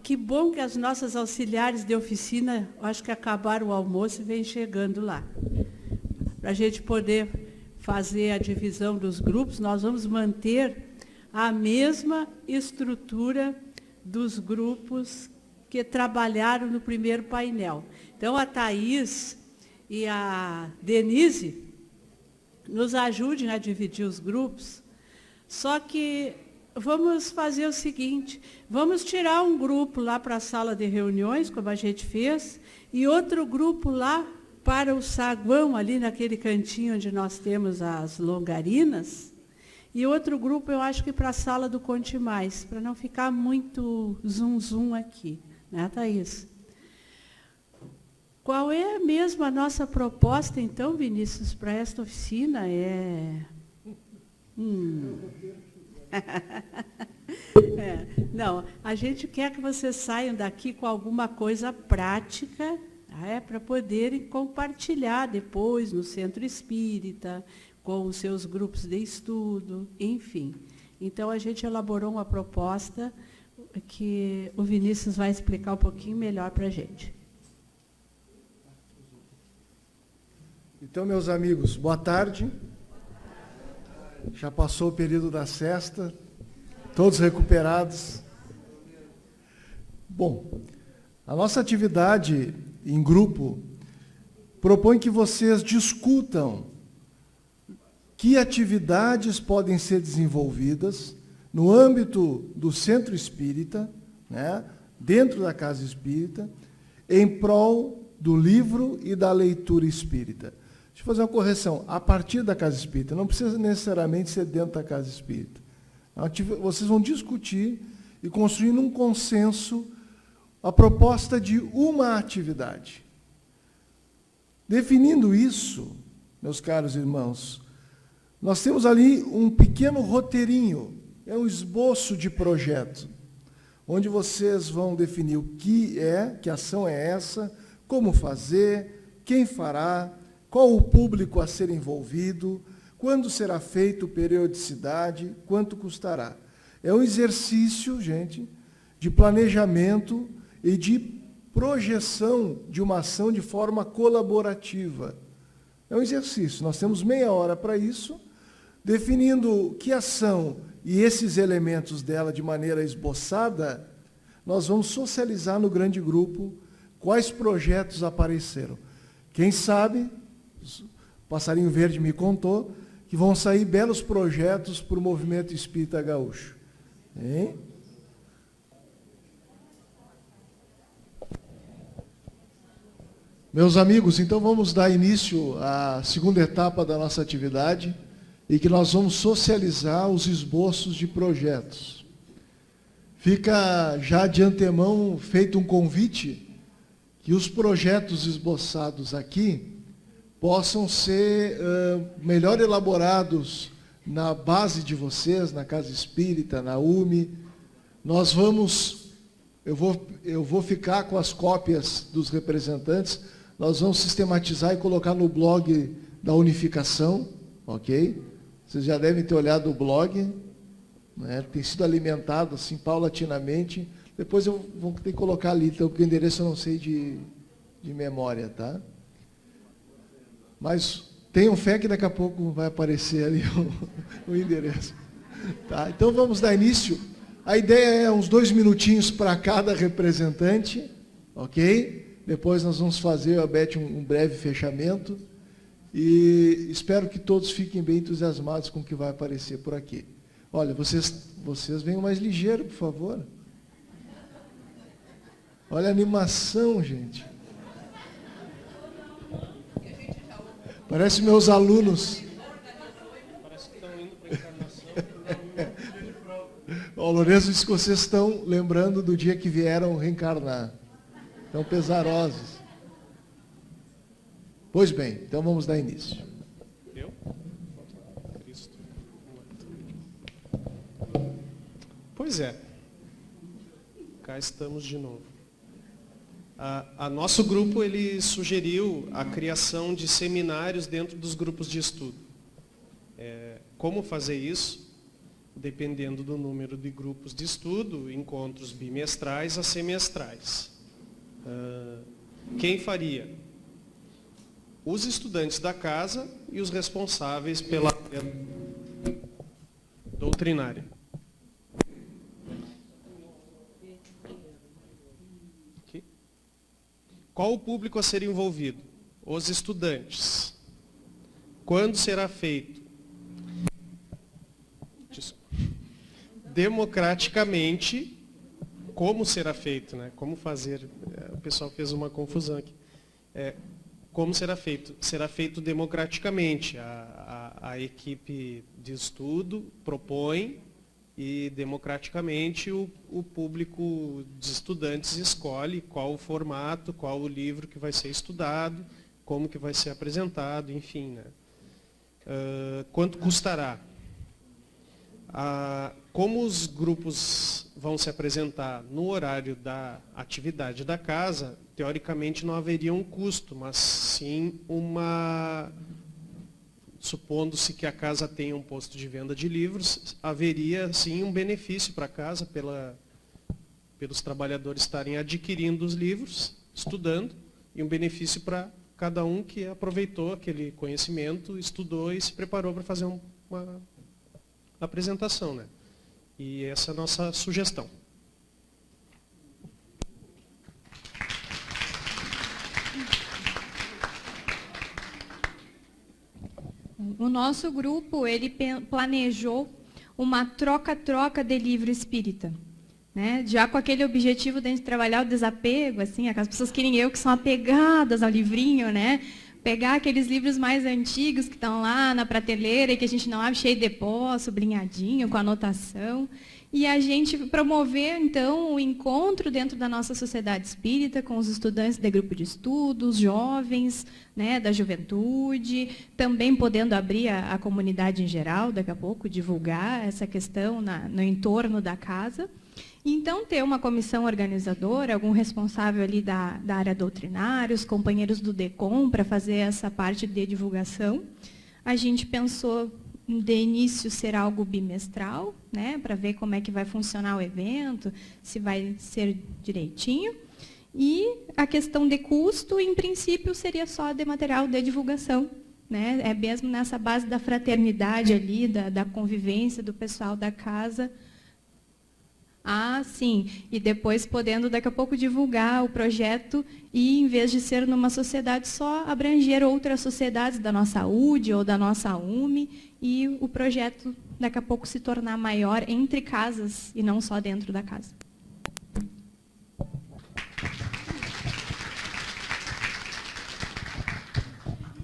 Que bom que as nossas auxiliares de oficina, acho que acabaram o almoço e vêm chegando lá. Para a gente poder fazer a divisão dos grupos, nós vamos manter a mesma estrutura dos grupos que trabalharam no primeiro painel. Então, a Thaís e a Denise nos ajudem a dividir os grupos, só que vamos fazer o seguinte, vamos tirar um grupo lá para a sala de reuniões, como a gente fez, e outro grupo lá para o saguão, ali naquele cantinho onde nós temos as longarinas, e outro grupo, eu acho que para a sala do Conte Mais, para não ficar muito zum aqui, né, Thaís? Qual é mesmo a nossa proposta, então, Vinícius, para esta oficina? Não, a gente quer que vocês saiam daqui com alguma coisa prática, para poderem compartilhar depois no centro espírita, com os seus grupos de estudo, enfim. Então, a gente elaborou uma proposta que o Vinícius vai explicar um pouquinho melhor para a gente. Então, meus amigos, boa tarde. Já passou o período da sesta, todos recuperados. Bom, a nossa atividade em grupo propõe que vocês discutam que atividades podem ser desenvolvidas no âmbito do centro espírita, né, dentro da casa espírita, em prol do livro e da leitura espírita. Deixa eu fazer uma correção. A partir da casa espírita, não precisa necessariamente ser dentro da casa espírita. Vocês vão discutir e construir num consenso a proposta de uma atividade. Definindo isso, meus caros irmãos, nós temos ali um pequeno roteirinho, é um esboço de projeto, onde vocês vão definir o que ação é essa, como fazer, quem fará, qual o público a ser envolvido, quando será feito, periodicidade, quanto custará. É um exercício, gente, de planejamento e de projeção de uma ação de forma colaborativa. É um exercício, nós temos meia hora para isso, definindo que ação e esses elementos dela de maneira esboçada, nós vamos socializar no grande grupo quais projetos apareceram. Quem sabe, o Passarinho Verde me contou, que vão sair belos projetos para o movimento espírita gaúcho. Hein? Meus amigos, então vamos dar início à segunda etapa da nossa atividade, e que nós vamos socializar os esboços de projetos. Fica já de antemão feito um convite que os projetos esboçados aqui possam ser melhor elaborados na base de vocês, na Casa Espírita, na UME. Eu vou ficar com as cópias dos representantes, nós vamos sistematizar e colocar no blog da unificação, ok? Vocês já devem ter olhado o blog, né? Tem sido alimentado assim paulatinamente. Depois eu vou ter que colocar ali, então, porque o endereço eu não sei de memória, tá? Mas tenham fé que daqui a pouco vai aparecer ali o endereço. Tá? Então vamos dar início A ideia é uns 2 minutinhos para cada representante, ok? Depois nós vamos fazer, a Beth, um breve fechamento. E espero que todos fiquem bem entusiasmados com o que vai aparecer por aqui. Olha, vocês venham mais ligeiro, por favor. Olha a animação, gente. Parece meus alunos. Parece que estão indo para a encarnação. O Lourenço disse que vocês estão lembrando do dia que vieram reencarnar. Estão pesarosos. Pois bem, então vamos dar início. Eu? Cristo. Pois é. Cá estamos de novo. A nosso grupo, ele sugeriu a criação de seminários dentro dos grupos de estudo. Como fazer isso? Dependendo do número de grupos de estudo, encontros bimestrais a semestrais. Quem faria? Os estudantes da casa e os responsáveis pela doutrinária. Aqui. Qual o público a ser envolvido? Os estudantes. Quando será feito? Democraticamente, como será feito, né? Como fazer? O pessoal fez uma confusão aqui. Como será feito? Será feito democraticamente. A equipe de estudo propõe e democraticamente o público de estudantes escolhe qual o formato, qual o livro que vai ser estudado, como que vai ser apresentado, enfim. Né? Quanto custará? Como os grupos vão se apresentar no horário da atividade da casa, teoricamente não haveria um custo, mas sim supondo-se que a casa tenha um posto de venda de livros, haveria sim um benefício para a casa pelos trabalhadores estarem adquirindo os livros, estudando, e um benefício para cada um que aproveitou aquele conhecimento, estudou e se preparou para fazer uma apresentação, né? E essa é a nossa sugestão. O nosso grupo, ele planejou uma troca-troca de livro espírita, né? Já com aquele objetivo de a gente trabalhar o desapego, assim, aquelas pessoas que nem eu, que são apegadas ao livrinho, né? Pegar aqueles livros mais antigos que estão lá na prateleira e que a gente não abre, cheio de pó, sublinhadinho, com anotação. E a gente promover, então, o encontro dentro da nossa sociedade espírita com os estudantes de grupo de estudos, jovens, né, da juventude, também podendo abrir a comunidade em geral, daqui a pouco, divulgar essa questão no entorno da casa. Então, ter uma comissão organizadora, algum responsável ali da área doutrinária, os companheiros do DECOM, para fazer essa parte de divulgação. A gente pensou, de início, ser algo bimestral, né, para ver como é que vai funcionar o evento, se vai ser direitinho. E a questão de custo, em princípio, seria só de material de divulgação. Né? É mesmo nessa base da fraternidade ali, da convivência do pessoal da casa. Sim. E depois podendo, daqui a pouco, divulgar o projeto e, em vez de ser numa sociedade só, abranger outras sociedades da nossa UD ou da nossa UME e o projeto, daqui a pouco, se tornar maior entre casas e não só dentro da casa.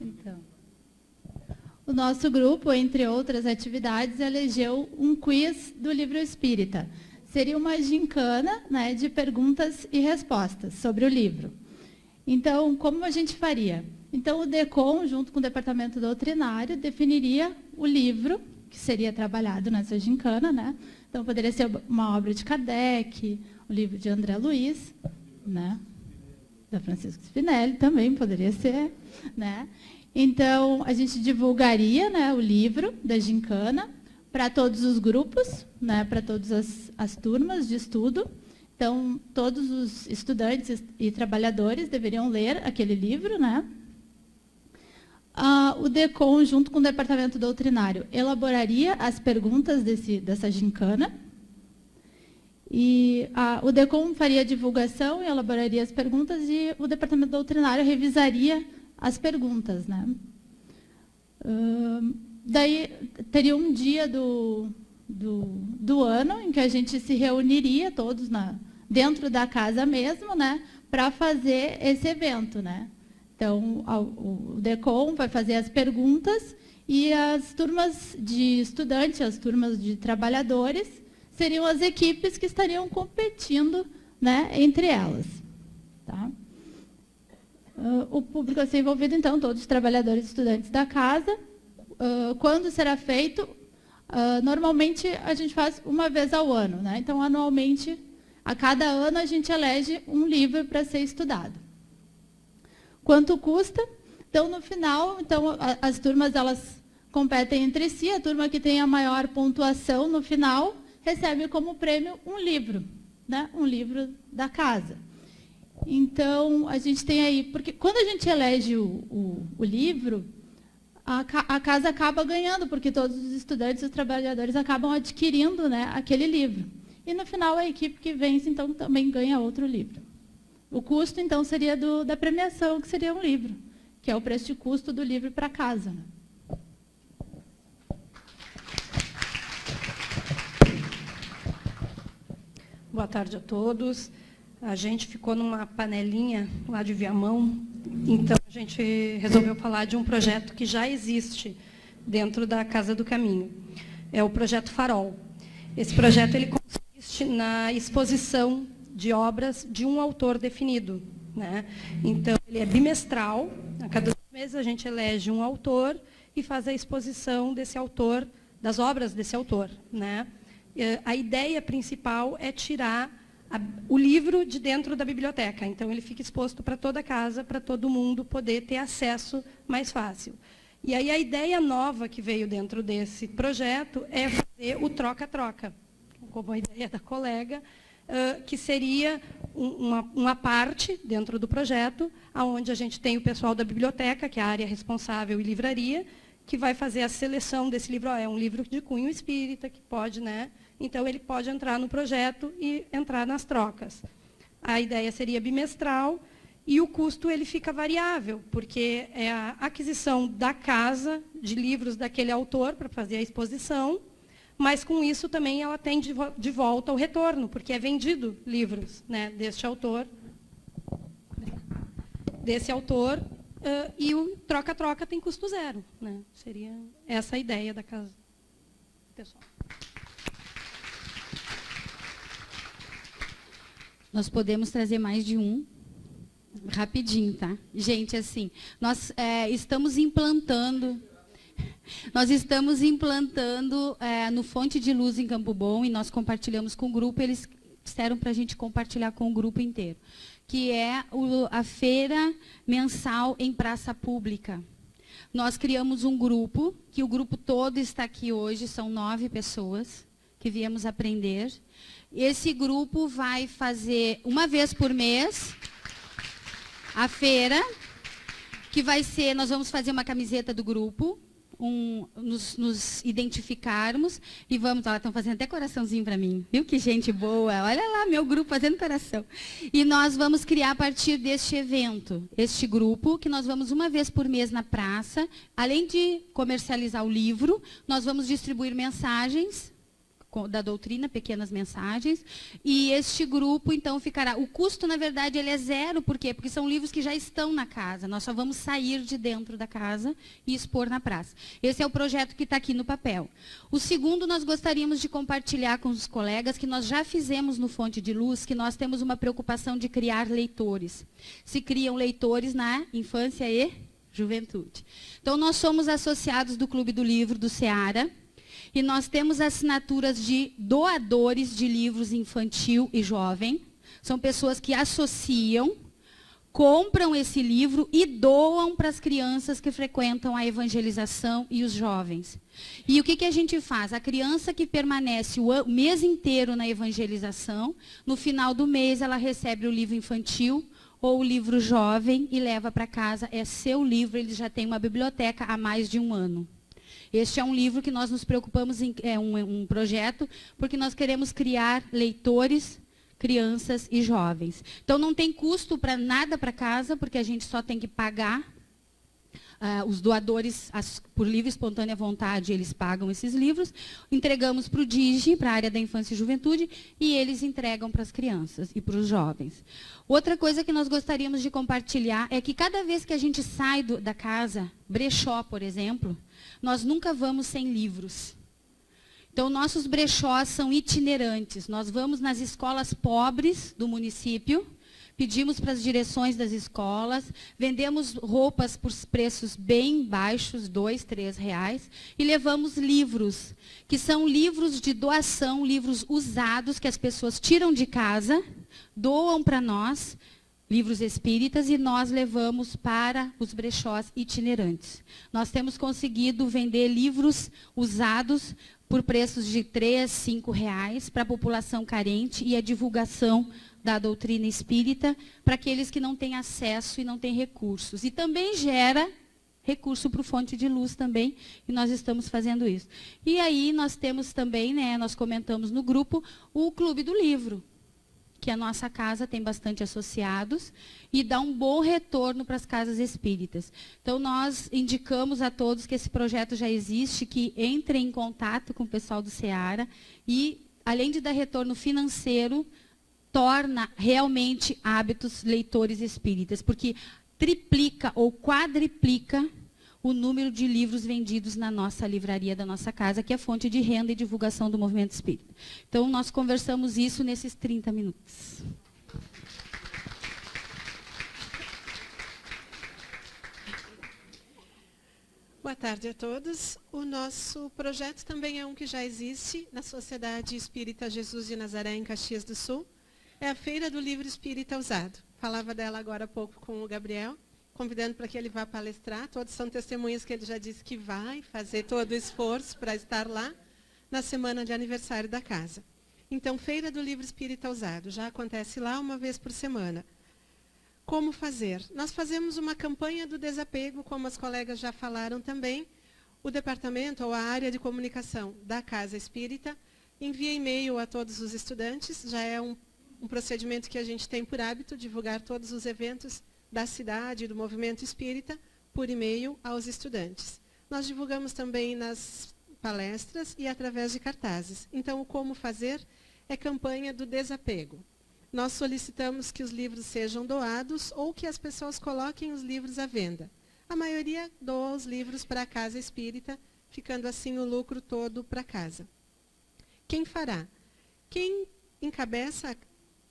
Então, o nosso grupo, entre outras atividades, elegeu um quiz do livro espírita. Seria uma gincana, né, de perguntas e respostas sobre o livro. Então, como a gente faria? Então, o DECOM, junto com o Departamento Doutrinário, definiria o livro que seria trabalhado nessa gincana. Né? Então, poderia ser uma obra de Kardec, o livro de André Luiz, né? Da Francisco Spinelli também poderia ser. Né? Então, a gente divulgaria, né, o livro da gincana, para todos os grupos, né, para todas as turmas de estudo. Então, todos os estudantes e trabalhadores deveriam ler aquele livro. Né? O DECOM, junto com o Departamento Doutrinário, elaboraria as perguntas dessa gincana. E o DECOM faria a divulgação e elaboraria as perguntas e o departamento doutrinário revisaria as perguntas, né? Daí teria um dia do ano em que a gente se reuniria todos dentro da casa mesmo, né, para fazer esse evento, né? Então, o DECOM vai fazer as perguntas e as turmas de estudantes, as turmas de trabalhadores, seriam as equipes que estariam competindo, né, entre elas. Tá? O público a ser envolvido, então, todos os trabalhadores e estudantes da casa. Quando será feito? Normalmente, a gente faz uma vez ao ano, né? Então, anualmente, a cada ano, a gente elege um livro para ser estudado. Quanto custa? Então, no final, as turmas elas competem entre si. A turma que tem a maior pontuação no final recebe como prêmio um livro, né? Um livro da casa. Então, a gente tem aí... Porque quando a gente elege o livro, a casa acaba ganhando, porque todos os estudantes e os trabalhadores acabam adquirindo, né, aquele livro. E, no final, a equipe que vence, então, também ganha outro livro. O custo, então, seria da premiação, que seria um livro, que é o preço de custo do livro para casa, né? Boa tarde a todos. A gente ficou numa panelinha lá de Viamão, então a gente resolveu falar de um projeto que já existe dentro da Casa do Caminho. É o projeto Farol. Esse projeto ele consiste na exposição de obras de um autor definido, né? Então, ele é bimestral. A cada 2 meses a gente elege um autor e faz a exposição desse autor, das obras desse autor, né? A ideia principal é tirar o livro de dentro da biblioteca. Então, ele fica exposto para toda a casa, para todo mundo poder ter acesso mais fácil. E aí, a ideia nova que veio dentro desse projeto é fazer o troca-troca, como a ideia da colega, que seria uma parte dentro do projeto, onde a gente tem o pessoal da biblioteca, que é a área responsável e livraria, que vai fazer a seleção desse livro. É um livro de cunho espírita, que pode, né? Então, ele pode entrar no projeto e entrar nas trocas. A ideia seria bimestral e o custo ele fica variável, porque é a aquisição da casa de livros daquele autor para fazer a exposição, mas, com isso, também ela tem de volta o retorno, porque é vendido livros, né, desse autor, e o troca-troca tem custo zero, né? Seria essa a ideia da casa. Pessoal. Nós podemos trazer mais de um, rapidinho, tá? Gente, assim, nós estamos implantando no Fonte de Luz em Campo Bom, e nós compartilhamos com o grupo, eles disseram para a gente compartilhar com o grupo inteiro, que é a feira mensal em praça pública. Nós criamos um grupo, que o grupo todo está aqui hoje, são 9 pessoas que viemos aprender. Esse grupo vai fazer uma vez por mês a feira, que vai ser, nós vamos fazer uma camiseta do grupo, nos identificarmos e vamos, ó, estão fazendo até coraçãozinho para mim, viu que gente boa, olha lá meu grupo fazendo coração. E nós vamos criar a partir deste evento, este grupo, que nós vamos uma vez por mês na praça, além de comercializar o livro, nós vamos distribuir mensagens da doutrina, pequenas mensagens, e este grupo, então, ficará... O custo, na verdade, ele é zero, por quê? Porque são livros que já estão na casa, nós só vamos sair de dentro da casa e expor na praça. Esse é o projeto que está aqui no papel. O segundo, nós gostaríamos de compartilhar com os colegas, que nós já fizemos no Fonte de Luz, que nós temos uma preocupação de criar leitores. Se criam leitores na infância e juventude. Então, nós somos associados do Clube do Livro do Ceará, e nós temos assinaturas de doadores de livros infantil e jovem. São pessoas que associam, compram esse livro e doam para as crianças que frequentam a evangelização e os jovens. E o que a gente faz? A criança que permanece o mês inteiro na evangelização, no final do mês ela recebe o livro infantil ou o livro jovem e leva para casa. É seu livro, ele já tem uma biblioteca há mais de 1 ano. Este é um livro que nós nos preocupamos, é um projeto, porque nós queremos criar leitores, crianças e jovens. Então, não tem custo para nada para casa, porque a gente só tem que pagar. Os doadores, por livre e espontânea vontade, eles pagam esses livros. Entregamos para o DIGI, para a área da infância e juventude, e eles entregam para as crianças e para os jovens. Outra coisa que nós gostaríamos de compartilhar é que cada vez que a gente sai da casa, brechó, por exemplo, nós nunca vamos sem livros. Então, nossos brechós são itinerantes. Nós vamos nas escolas pobres do município, pedimos para as direções das escolas, vendemos roupas por preços bem baixos, R$2, R$3, e levamos livros, que são livros de doação, livros usados que as pessoas tiram de casa, doam para nós, livros espíritas, e nós levamos para os brechós itinerantes. Nós temos conseguido vender livros usados por preços de R$3, R$5 para a população carente, e a divulgação da doutrina espírita para aqueles que não têm acesso e não têm recursos. E também gera recurso para o Fonte de Luz também, e nós estamos fazendo isso. E aí nós temos também, nós comentamos no grupo, o Clube do Livro, que a nossa casa tem bastante associados e dá um bom retorno para as casas espíritas. Então, nós indicamos a todos que esse projeto já existe, que entrem em contato com o pessoal do Seara e, além de dar retorno financeiro, torna realmente hábitos leitores espíritas, porque triplica ou quadriplica o número de livros vendidos na nossa livraria da nossa casa, que é fonte de renda e divulgação do movimento espírita. Então, nós conversamos isso nesses 30 minutos. Boa tarde a todos. O nosso projeto também é um que já existe na Sociedade Espírita Jesus de Nazaré, em Caxias do Sul. É a Feira do Livro Espírita Usado. Falava dela agora há pouco com o Gabriel, convidando para que ele vá palestrar. Todos são testemunhas que ele já disse que vai fazer todo o esforço para estar lá na semana de aniversário da casa. Então, Feira do Livro Espírita Usado. Já acontece lá uma vez por semana. Como fazer? Nós fazemos uma campanha do desapego, como as colegas já falaram também. O departamento ou a área de comunicação da Casa Espírita envia e-mail a todos os estudantes. Já é um procedimento que a gente tem por hábito, divulgar todos os eventos da cidade, do movimento espírita, por e-mail aos estudantes. Nós divulgamos também nas palestras e através de cartazes. Então, o como fazer é campanha do desapego. Nós solicitamos que os livros sejam doados ou que as pessoas coloquem os livros à venda. A maioria doa os livros para a Casa Espírita, ficando assim o lucro todo para casa. Quem fará? Quem encabeça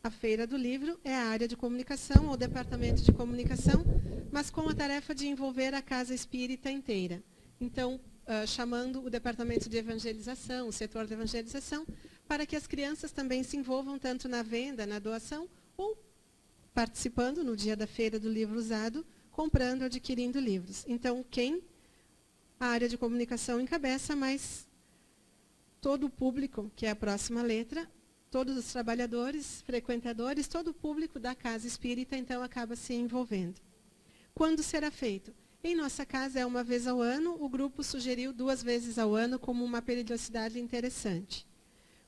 a Feira do Livro é a área de comunicação, ou departamento de comunicação, mas com a tarefa de envolver a Casa Espírita inteira. Então, chamando o departamento de evangelização, o setor de evangelização, para que as crianças também se envolvam tanto na venda, na doação, ou participando no dia da Feira do Livro Usado, comprando, adquirindo livros. Então, a área de comunicação encabeça, mas todo o público, que é a próxima letra, todos os trabalhadores, frequentadores, todo o público da Casa Espírita, então, acaba se envolvendo. Quando será feito? Em nossa casa é uma vez ao ano, o grupo sugeriu 2 vezes ao ano como uma periodicidade interessante.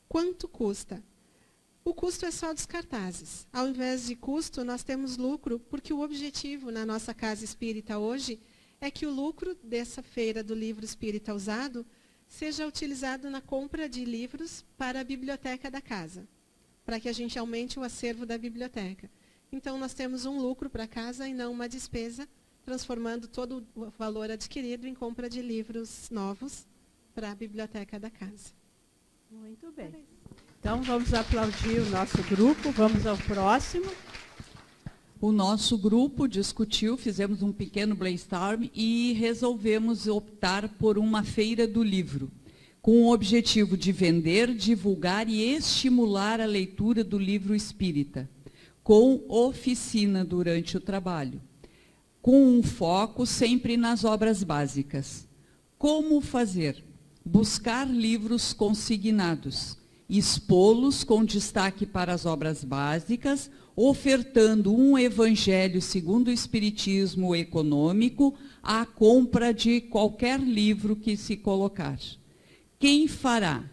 Quanto custa? O custo é só dos cartazes. Ao invés de custo, nós temos lucro, porque o objetivo na nossa Casa Espírita hoje é que o lucro dessa Feira do Livro Espírita Usado seja utilizado na compra de livros para a biblioteca da casa, para que a gente aumente o acervo da biblioteca. Então, nós temos um lucro para a casa e não uma despesa, transformando todo o valor adquirido em compra de livros novos para a biblioteca da casa. Muito bem. Então, vamos aplaudir o nosso grupo. Vamos ao próximo. O nosso grupo discutiu, fizemos um pequeno brainstorm e resolvemos optar por uma feira do livro, com o objetivo de vender, divulgar e estimular a leitura do livro espírita, com oficina durante o trabalho, com um foco sempre nas obras básicas. Como fazer? Buscar livros consignados, expô-los com destaque para as obras básicas, ofertando um evangelho segundo o espiritismo econômico à compra de qualquer livro que se colocar. Quem fará?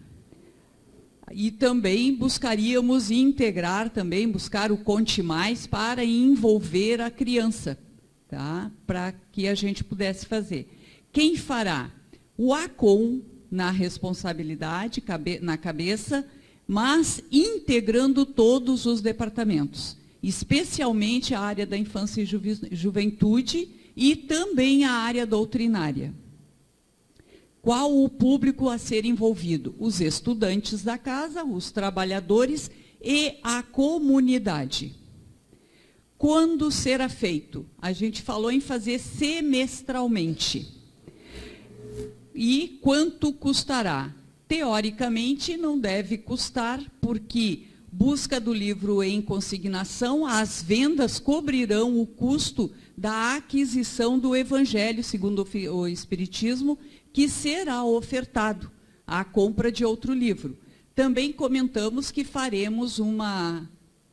E também buscaríamos integrar, também buscar o Conte Mais para envolver a criança, tá? Para que a gente pudesse fazer. Quem fará? O ACOM na responsabilidade, na cabeça, mas integrando todos os departamentos, especialmente a área da infância e juventude e também a área doutrinária. Qual o público a ser envolvido? Os estudantes da casa, os trabalhadores e a comunidade. Quando será feito? A gente falou em fazer semestralmente. E quanto custará? Teoricamente, não deve custar, porque busca do livro em consignação, as vendas cobrirão o custo da aquisição do Evangelho, segundo o Espiritismo, que será ofertado à compra de outro livro. Também comentamos que faremos uma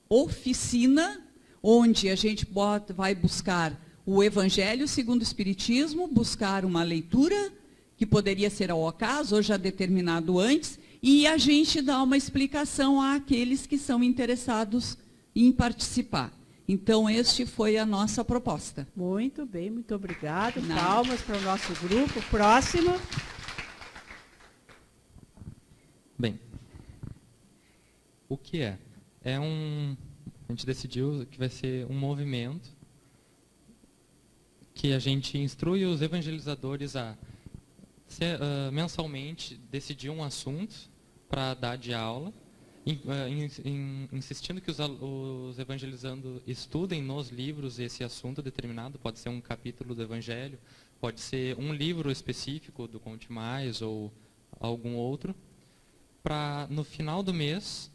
oficina, onde a gente vai buscar o Evangelho segundo o Espiritismo, buscar uma leitura, que poderia ser ao acaso ou já determinado antes, e a gente dá uma explicação àqueles que são interessados em participar. Então, este foi a nossa proposta. Muito bem, muito obrigado. Palmas para o nosso grupo. Próximo. Bem, o que é? A gente decidiu que vai ser um movimento que a gente instrui os evangelizadores a mensalmente decidir um assunto para dar de aula, insistindo que os evangelizando estudem nos livros esse assunto determinado, pode ser um capítulo do Evangelho, pode ser um livro específico do Conte Mais ou algum outro, para no final do mês,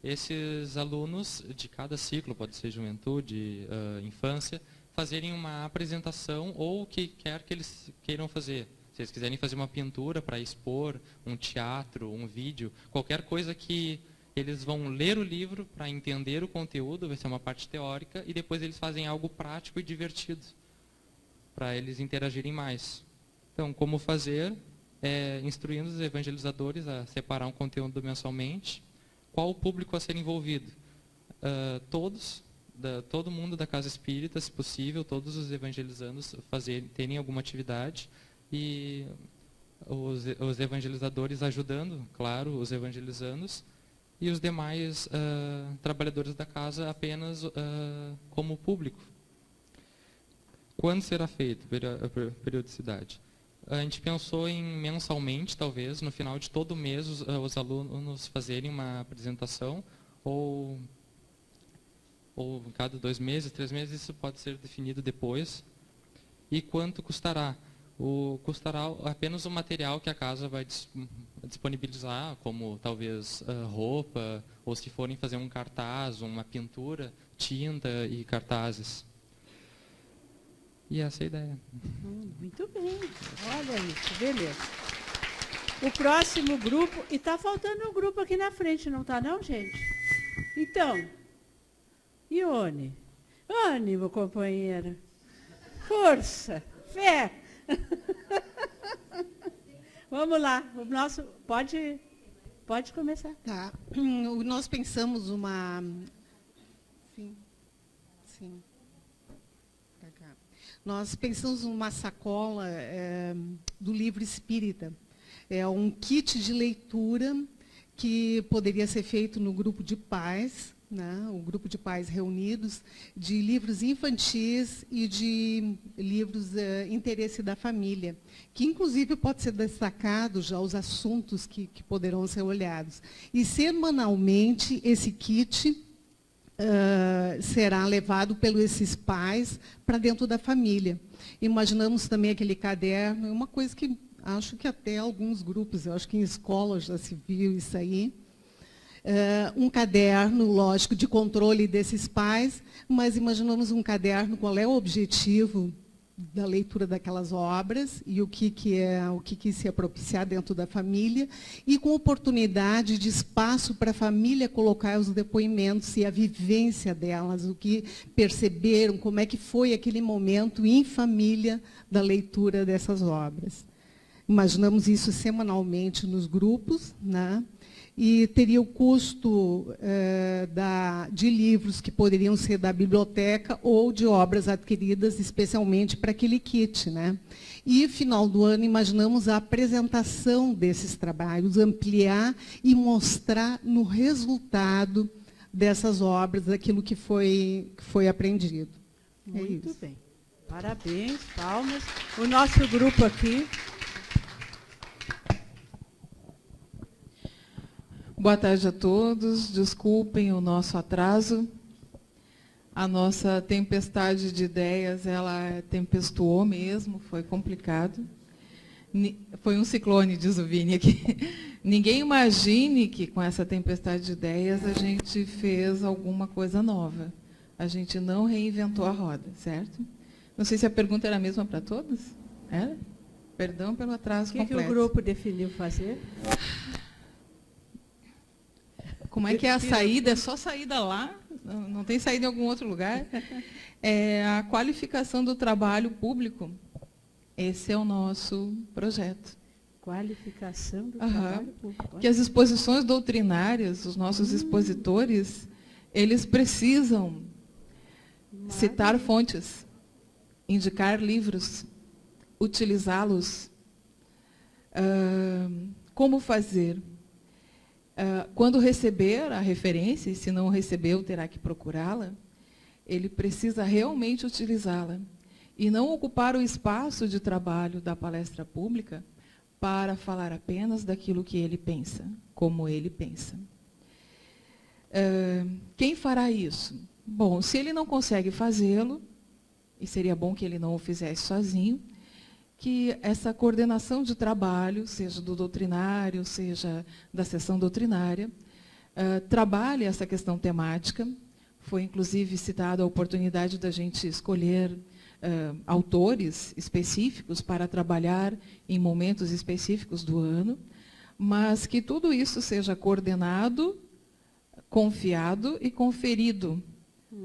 esses alunos de cada ciclo, pode ser juventude, infância, fazerem uma apresentação ou o que quer que eles queiram fazer. Se eles quiserem fazer uma pintura para expor, um teatro, um vídeo, qualquer coisa que eles vão ler o livro para entender o conteúdo, vai ser uma parte teórica, e depois eles fazem algo prático e divertido, para eles interagirem mais. Então, como fazer? Instruindo os evangelizadores a separar um conteúdo mensalmente. Qual o público a ser envolvido? Todo mundo da casa espírita, se possível, todos os evangelizandos terem alguma atividade, e os evangelizadores ajudando, claro, os evangelizandos, e os demais trabalhadores da casa apenas como público. Quando será feito a periodicidade? A gente pensou em mensalmente, talvez, no final de todo mês, os alunos fazerem uma apresentação, ou cada 2 meses, 3 meses, isso pode ser definido depois. E quanto custará? Custará apenas o material que a casa vai disponibilizar, como talvez roupa, ou se forem fazer um cartaz, uma pintura, tinta e cartazes. E essa é a ideia. Muito bem. Olha isso, beleza. O próximo grupo, e está faltando um grupo aqui na frente, não está não, gente? Então, Ione, ânimo, companheira. Força, fé. Vamos lá, o nosso pode começar. Tá. Nós pensamos uma Nós pensamos uma sacola do livro espírita. É um kit de leitura que poderia ser feito no grupo de pais, né, o grupo de pais reunidos, de livros infantis e de livros interesse da família, que inclusive pode ser destacado já os assuntos que poderão ser olhados. E semanalmente esse kit será levado pelos esses pais para dentro da família. Imaginamos também aquele caderno, uma coisa que acho que até alguns grupos, eu acho que em escolas já se viu isso aí, um caderno, lógico, de controle desses pais, mas imaginamos um caderno, qual é o objetivo da leitura daquelas obras e o que se ia propiciar dentro da família, e com oportunidade de espaço para a família colocar os depoimentos e a vivência delas, o que perceberam, como é que foi aquele momento em família da leitura dessas obras. Imaginamos isso semanalmente nos grupos, né? E teria o custo de livros que poderiam ser da biblioteca ou de obras adquiridas especialmente para aquele kit, né? E, final do ano, imaginamos a apresentação desses trabalhos, ampliar e mostrar no resultado dessas obras, daquilo que foi aprendido. Muito bem. Parabéns, palmas. O nosso grupo aqui. Boa tarde a todos. Desculpem o nosso atraso. A nossa tempestade de ideias, ela tempestuou mesmo, foi complicado. Foi um ciclone, diz o Vini aqui. Ninguém imagine que com essa tempestade de ideias a gente fez alguma coisa nova. A gente não reinventou a roda, certo? Não sei se a pergunta era a mesma para todos. Era? Perdão pelo atraso completo. O que o grupo definiu fazer? Como é que é a saída? É só saída lá? Não tem saída em algum outro lugar? É a qualificação do trabalho público. Esse é o nosso projeto. Qualificação do trabalho público. Que as exposições doutrinárias, os nossos expositores, eles precisam citar fontes, indicar livros, utilizá-los. Como fazer? Quando receber a referência, e se não recebeu, terá que procurá-la, ele precisa realmente utilizá-la e não ocupar o espaço de trabalho da palestra pública para falar apenas daquilo que ele pensa, como ele pensa. Quem fará isso? Bom, se ele não consegue fazê-lo, e seria bom que ele não o fizesse sozinho, que essa coordenação de trabalho, seja do doutrinário, seja da sessão doutrinária, trabalhe essa questão temática. Foi, inclusive, citada a oportunidade da gente escolher autores específicos para trabalhar em momentos específicos do ano, mas que tudo isso seja coordenado, confiado e conferido,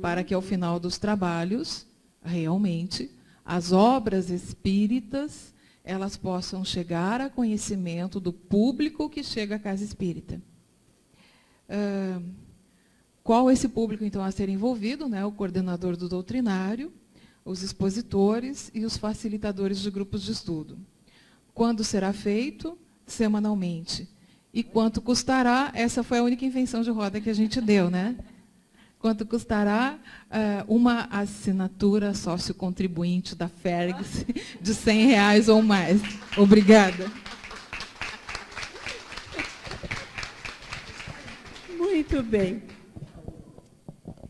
para que, ao final dos trabalhos, realmente, as obras espíritas, elas possam chegar a conhecimento do público que chega à casa espírita. Qual esse público, então, a ser envolvido? Né? O coordenador do doutrinário, os expositores e os facilitadores de grupos de estudo. Quando será feito? Semanalmente. E quanto custará? Essa foi a única invenção de roda que a gente deu, né? Quanto custará uma assinatura sócio-contribuinte da Fergs de R$100 ou mais? Obrigada. Muito bem.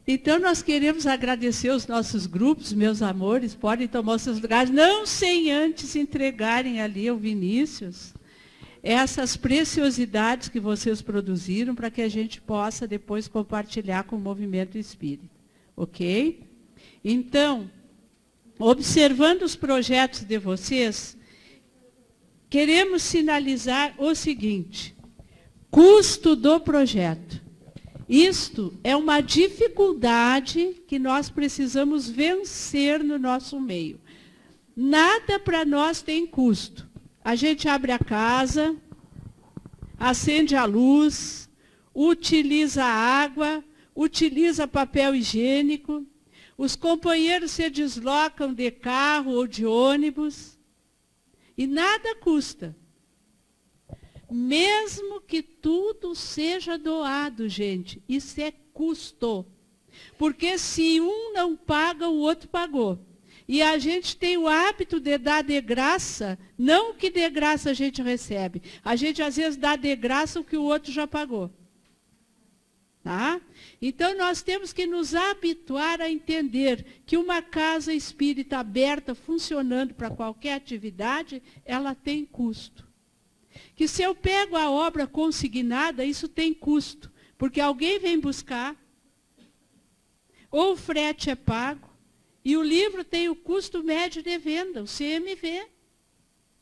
Então, nós queremos agradecer os nossos grupos, meus amores, podem tomar os seus lugares, não sem antes entregarem ali ao Vinícius essas preciosidades que vocês produziram para que a gente possa depois compartilhar com o movimento espírita. Ok? Então, observando os projetos de vocês, queremos sinalizar o seguinte: custo do projeto. Isto é uma dificuldade que nós precisamos vencer no nosso meio. Nada para nós tem custo. A gente abre a casa, acende a luz, utiliza água, utiliza papel higiênico, os companheiros se deslocam de carro ou de ônibus, e nada custa. Mesmo que tudo seja doado, gente, isso é custo. Porque se um não paga, o outro pagou. E a gente tem o hábito de dar de graça, não que de graça a gente recebe. A gente, às vezes, dá de graça o que o outro já pagou. Tá? Então, nós temos que nos habituar a entender que uma casa espírita aberta, funcionando para qualquer atividade, ela tem custo. Que se eu pego a obra consignada, isso tem custo. Porque alguém vem buscar, ou o frete é pago, E o livro tem o custo médio de venda, o CMV,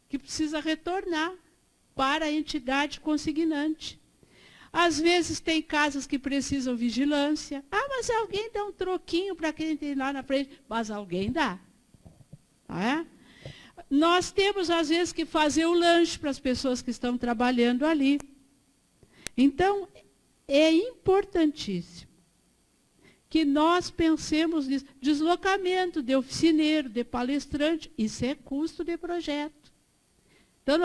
que precisa retornar para a entidade consignante. Às vezes tem casas que precisam vigilância. Ah, mas alguém dá um troquinho para quem tem lá na frente. Mas alguém dá. É? Nós temos, às vezes, que fazer o lanche para as pessoas que estão trabalhando ali. Então, é importantíssimo que nós pensemos nisso. Deslocamento de oficineiro, de palestrante, isso é custo de projeto. Então,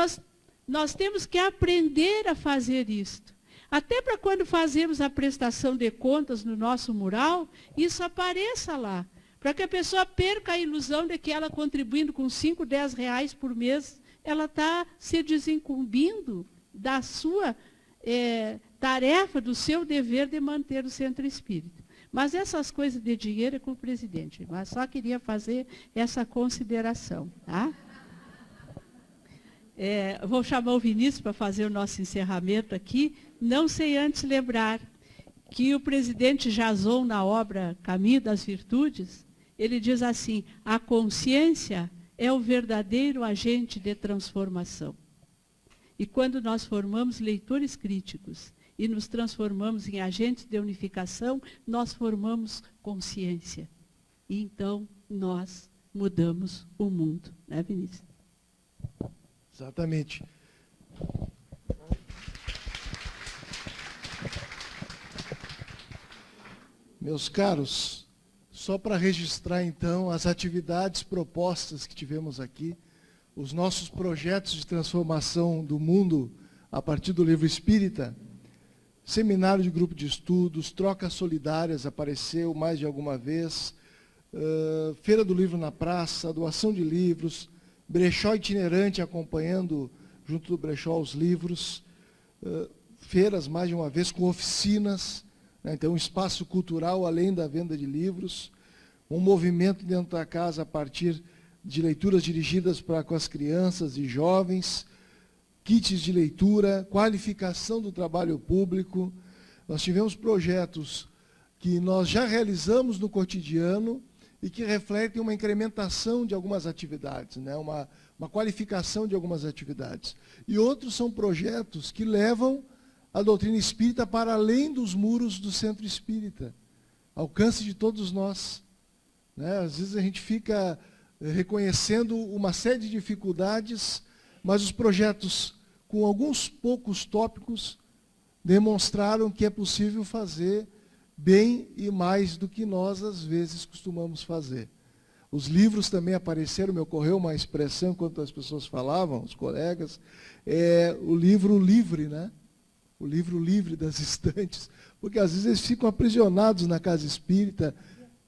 nós temos que aprender a fazer isto. Até para quando fazemos a prestação de contas no nosso mural, isso apareça lá. Para que a pessoa perca a ilusão de que ela contribuindo com 5, 10 reais por mês, ela está se desincumbindo da sua tarefa, do seu dever de manter o centro espírita. Mas essas coisas de dinheiro é com o presidente. Mas só queria fazer essa consideração. Tá? Vou chamar o Vinícius para fazer o nosso encerramento aqui. Não sei antes lembrar que o presidente Jason, na obra Caminho das Virtudes, ele diz assim: a consciência é o verdadeiro agente de transformação. E quando nós formamos leitores críticos e nos transformamos em agentes de unificação, nós formamos consciência. E então nós mudamos o mundo. Né, Vinícius? Exatamente. Meus caros, só para registrar então as atividades propostas que tivemos aqui, os nossos projetos de transformação do mundo a partir do livro espírita, seminário de grupo de estudos, trocas solidárias apareceu mais de alguma vez, feira do livro na praça, doação de livros, brechó itinerante acompanhando junto do brechó os livros, feiras mais de uma vez com oficinas, né? Então um espaço cultural além da venda de livros, um movimento dentro da casa a partir de leituras dirigidas com as crianças e jovens, kits de leitura, qualificação do trabalho público. Nós tivemos projetos que nós já realizamos no cotidiano e que refletem uma incrementação de algumas atividades, né? uma qualificação de algumas atividades. E outros são projetos que levam a doutrina espírita para além dos muros do centro espírita, alcance de todos nós. Né? Às vezes a gente fica reconhecendo uma série de dificuldades, mas os projetos, com alguns poucos tópicos, demonstraram que é possível fazer bem e mais do que nós, às vezes, costumamos fazer. Os livros também apareceram, me ocorreu uma expressão, enquanto as pessoas falavam, os colegas, o livro livre, né? O livro livre das estantes, porque às vezes eles ficam aprisionados na casa espírita,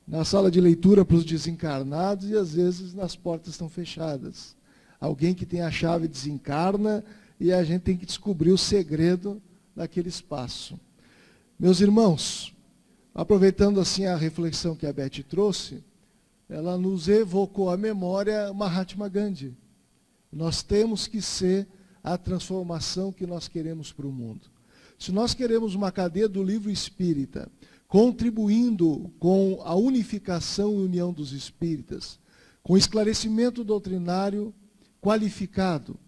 na sala de leitura para os desencarnados, e às vezes nas portas estão fechadas. Alguém que tem a chave desencarna e a gente tem que descobrir o segredo daquele espaço. Meus irmãos, aproveitando assim a reflexão que a Beth trouxe, ela nos evocou à memória Mahatma Gandhi. Nós temos que ser a transformação que nós queremos para o mundo. Se nós queremos uma cadeia do livro espírita, contribuindo com a unificação e união dos espíritas, com esclarecimento doutrinário qualificado,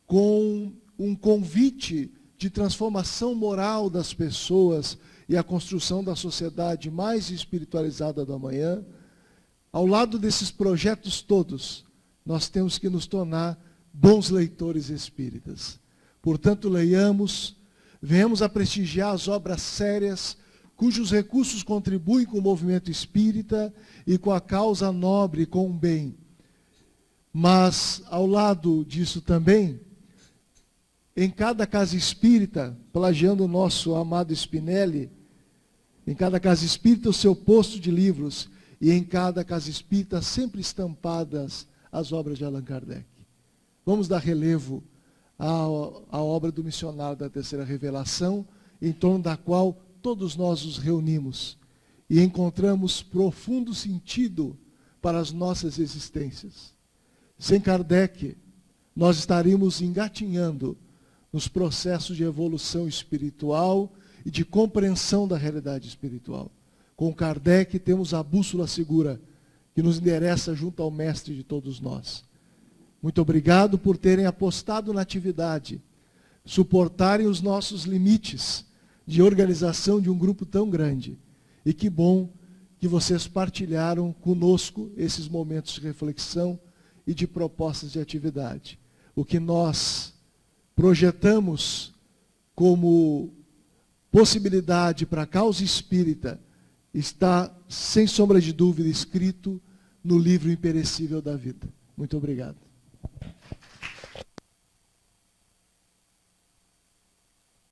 com um convite de transformação moral das pessoas e a construção da sociedade mais espiritualizada do amanhã, ao lado desses projetos todos, nós temos que nos tornar bons leitores espíritas. Portanto, leiamos, venhamos a prestigiar as obras sérias, cujos recursos contribuem com o movimento espírita e com a causa nobre, com o bem. Mas, ao lado disso também, em cada casa espírita, plagiando o nosso amado Spinelli, em cada casa espírita o seu posto de livros, e em cada casa espírita sempre estampadas as obras de Allan Kardec. Vamos dar relevo à obra do missionário da Terceira Revelação, em torno da qual todos nós nos reunimos e encontramos profundo sentido para as nossas existências. Sem Kardec, nós estaríamos engatinhando nos processos de evolução espiritual e de compreensão da realidade espiritual. Com Kardec temos a bússola segura, que nos endereça junto ao Mestre de todos nós. Muito obrigado por terem apostado na atividade, suportarem os nossos limites de organização de um grupo tão grande. E que bom que vocês partilharam conosco esses momentos de reflexão e de propostas de atividade. O que nós projetamos como possibilidade para a causa espírita está, sem sombra de dúvida, escrito no livro imperecível da vida. Muito obrigado.